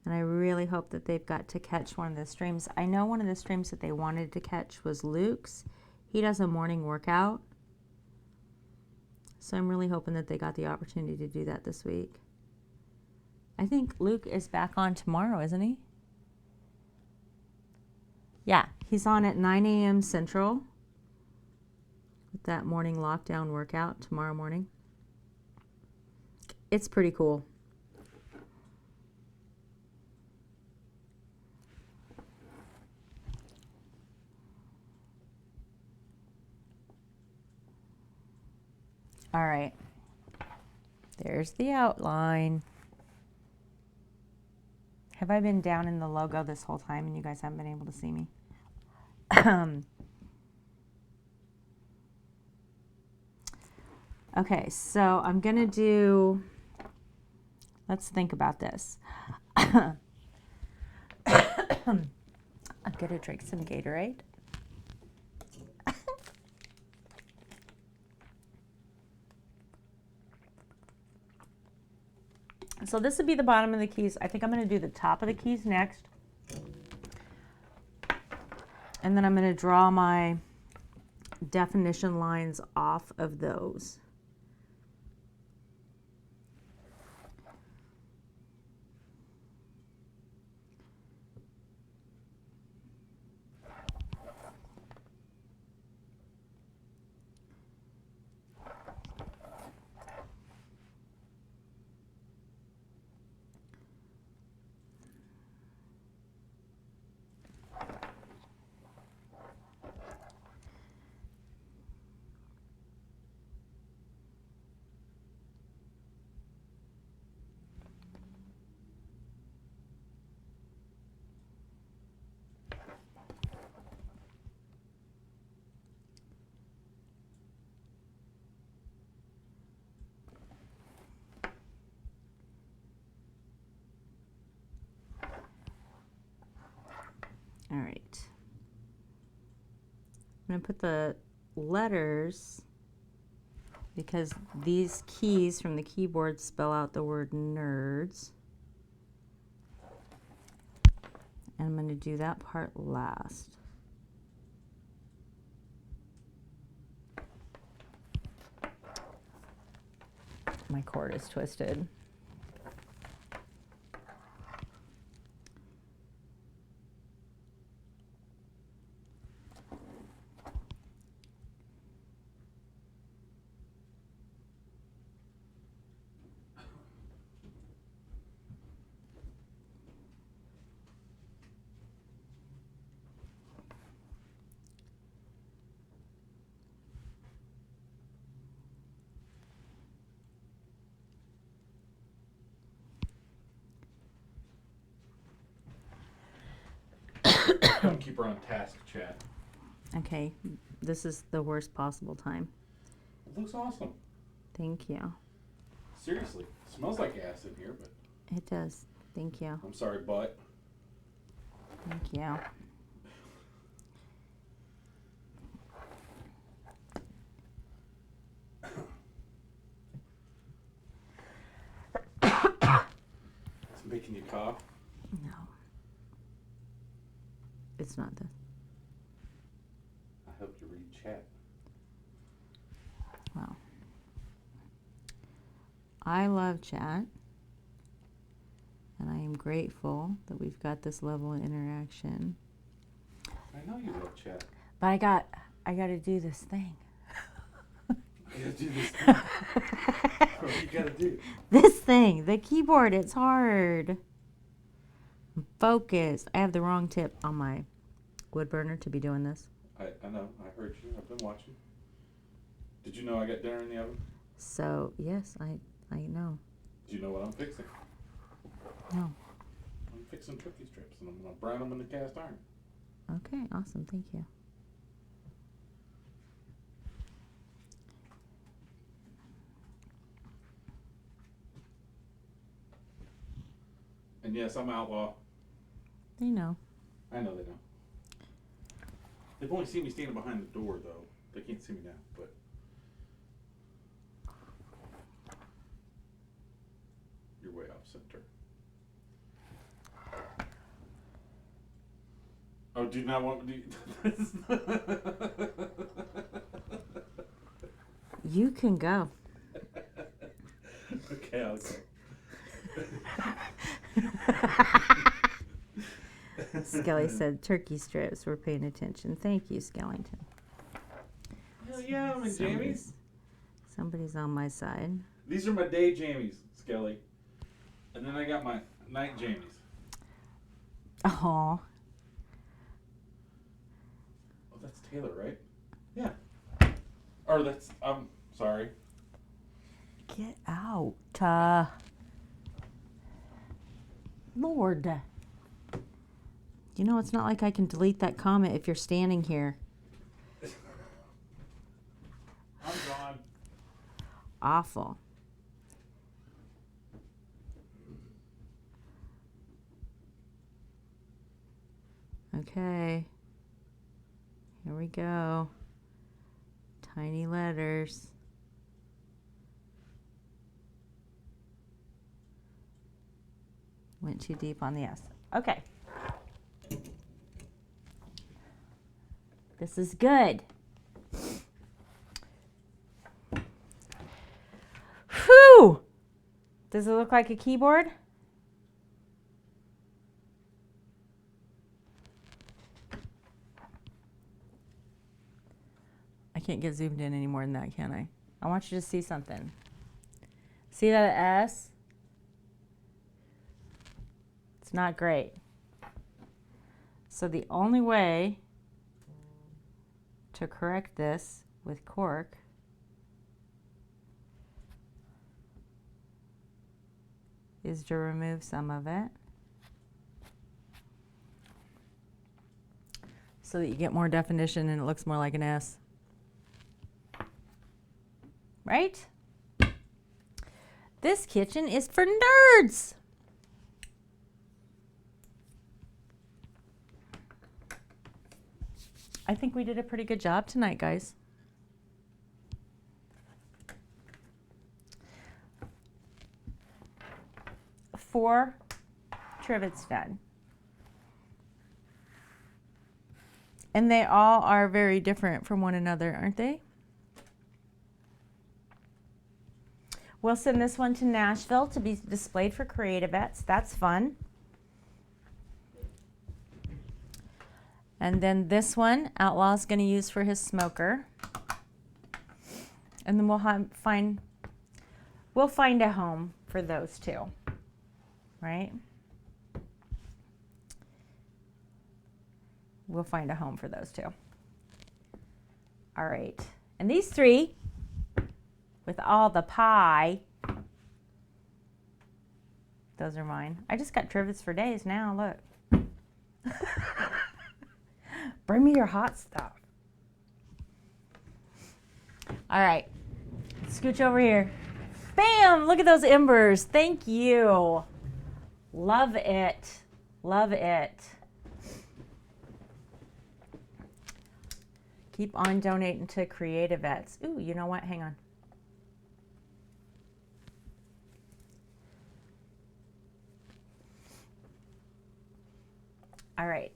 Speaker 9: and I really hope that they've got to catch one of the streams. I know one of the streams that they wanted to catch was Luke's. He does a morning workout, so I'm really hoping that they got the opportunity to do that this week. I think Luke is back on tomorrow, isn't he? Yeah, he's on at 9 a.m. Central with that morning lockdown workout tomorrow morning. It's pretty cool. All right, there's the outline. Have I been down in the logo this whole time and you guys haven't been able to see me? Okay, so I'm gonna do, let's think about this. I'm gonna drink some Gatorade. So this would be the bottom of the keys. I think I'm going to do the top of the keys next. And then I'm going to draw my definition lines off of those. All right. I'm going to put the letters, because these keys from the keyboard spell out the word nerds. And I'm going to do that part last. My cord is twisted.
Speaker 10: Don't keep her on task, chat.
Speaker 9: Okay, this is the worst possible time.
Speaker 10: It looks awesome.
Speaker 9: Thank you.
Speaker 10: Seriously, it smells like ass in here, but
Speaker 9: It does. Thank you.
Speaker 10: I'm sorry, butt.
Speaker 9: Thank you.
Speaker 10: It's making you cough.
Speaker 9: No. It's not this.
Speaker 10: I hope you read chat.
Speaker 9: Well, I love chat, and I am grateful that we've got this level of interaction.
Speaker 10: I know you love chat.
Speaker 9: But I got to do this thing.
Speaker 10: You gotta do this thing. What you gotta do?
Speaker 9: This thing, the keyboard, it's hard. Focus. I have the wrong tip on my wood burner to be doing this.
Speaker 10: I know. I heard you. I've been watching. Did you know I got dinner in the oven?
Speaker 9: So, yes, I know.
Speaker 10: Do you know what I'm fixing?
Speaker 9: No.
Speaker 10: I'm fixing turkey strips, and I'm gonna brown them in the cast iron.
Speaker 9: Okay, awesome. Thank you.
Speaker 10: And yes, I'm outlaw.
Speaker 9: They know.
Speaker 10: I know they know. They've only seen me standing behind the door, though. They can't see me now, but. You're way off center. Oh, do you not want me to do
Speaker 9: You can go.
Speaker 10: Okay, I'll go.
Speaker 9: Skelly said turkey strips. We're paying attention. Thank you, Skellington.
Speaker 10: Hell yeah, I'm in jammies.
Speaker 9: Somebody's on my side.
Speaker 10: These are my day jammies, Skelly. And then I got my night jammies.
Speaker 9: Oh.
Speaker 10: Oh, that's Taylor, right? Yeah. Or that's, sorry.
Speaker 9: Get out. Lord. You know, it's not like I can delete that comment if you're standing here.
Speaker 10: I'm gone.
Speaker 9: Awful. Okay. Here we go. Tiny letters. Went too deep on the S. Okay. This is good. Whew! Does it look like a keyboard? I can't get zoomed in any more than that, can I? I want you to see something. See that S? It's not great. So the only way to correct this with Cork is to remove some of it so that you get more definition and it looks more like an S. Right? This kitchen is for nerds. I think we did a pretty good job tonight, guys. Four trivets done. And they all are very different from one another, aren't they? We'll send this one to Nashville to be displayed for CreatiVets. That's fun. And then this one, Outlaw's going to use for his smoker. And then we'll find a home for those two, right? We'll find a home for those two. All right. And these three, with all the pie, those are mine. I just got trivets for days now, look. Bring me your hot stuff. All right, scooch over here. Bam, look at those embers. Thank you. Love it, love it. Keep on donating to CreatiVets. Ooh, you know what, hang on. All right.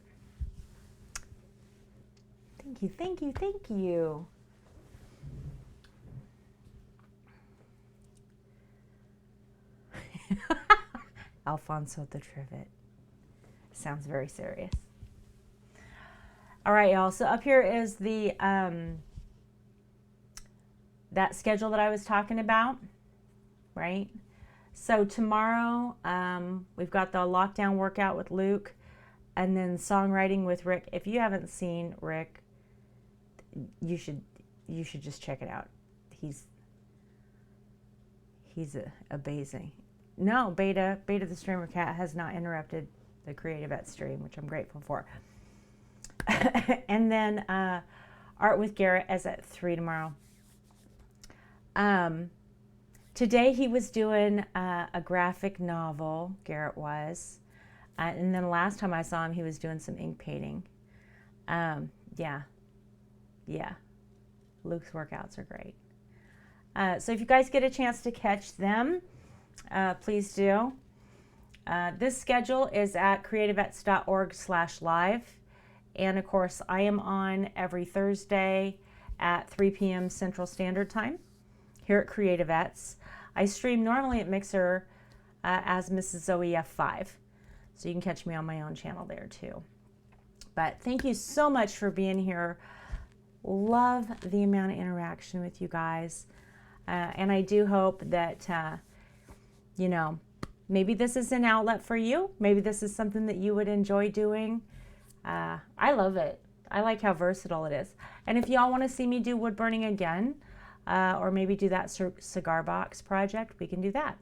Speaker 9: Thank you, thank you, thank you. Alfonso the Trivet. Sounds very serious. All right, y'all. So up here is the that schedule that I was talking about, right? So tomorrow we've got the lockdown workout with Luke, and then songwriting with Rick. If you haven't seen Rick, you should just check it out. He's amazing. No, Beta the streamer cat has not interrupted the CreatiVets stream, which I'm grateful for. And then Art with Garrett is at 3 tomorrow. Today he was doing a graphic novel, Garrett was. And then last time I saw him, he was doing some ink painting. Yeah. Luke's workouts are great. So if you guys get a chance to catch them, please do. This schedule is at creativets.org/live. And of course, I am on every Thursday at 3 p.m. Central Standard Time here at CreatiVets. I stream normally at Mixer as MrsOEF 5. So you can catch me on my own channel there too. But thank you so much for being here. Love the amount of interaction with you guys. And I do hope that, you know, maybe this is an outlet for you. Maybe this is something that you would enjoy doing. I love it. I like how versatile it is. And if y'all want to see me do wood burning again, or maybe do that cigar box project, we can do that.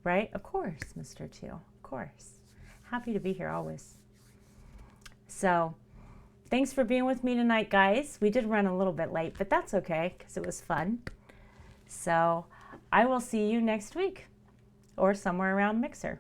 Speaker 9: Right? Of course, Mr. 2. Of course. Happy to be here always. So, thanks for being with me tonight, guys. We did run a little bit late, but that's okay because it was fun. So, I will see you next week or somewhere around Mixer.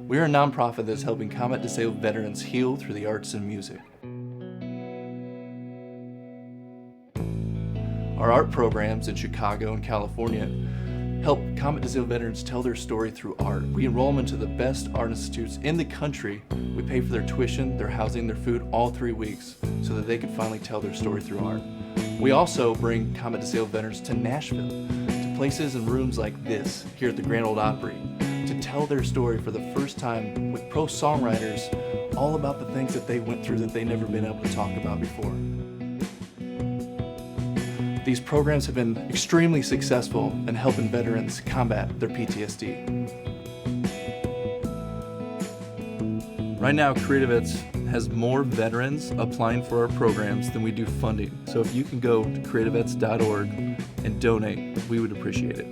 Speaker 1: We are a nonprofit that's helping combat disabled veterans heal through the arts and music. Our art programs in Chicago and California help combat disabled veterans tell their story through art. We enroll them into the best art institutes in the country. We pay for their tuition, their housing, their food all 3 weeks so that they can finally tell their story through art. We also bring combat disabled veterans to Nashville, to places and rooms like this here at the Grand Ole Opry, to tell their story for the first time with pro songwriters all about the things that they went through that they've never been able to talk about before. These programs have been extremely successful in helping veterans combat their PTSD. Right now, CreatiVets has more veterans applying for our programs than we do funding. So if you can go to creativets.org and donate, we would appreciate it.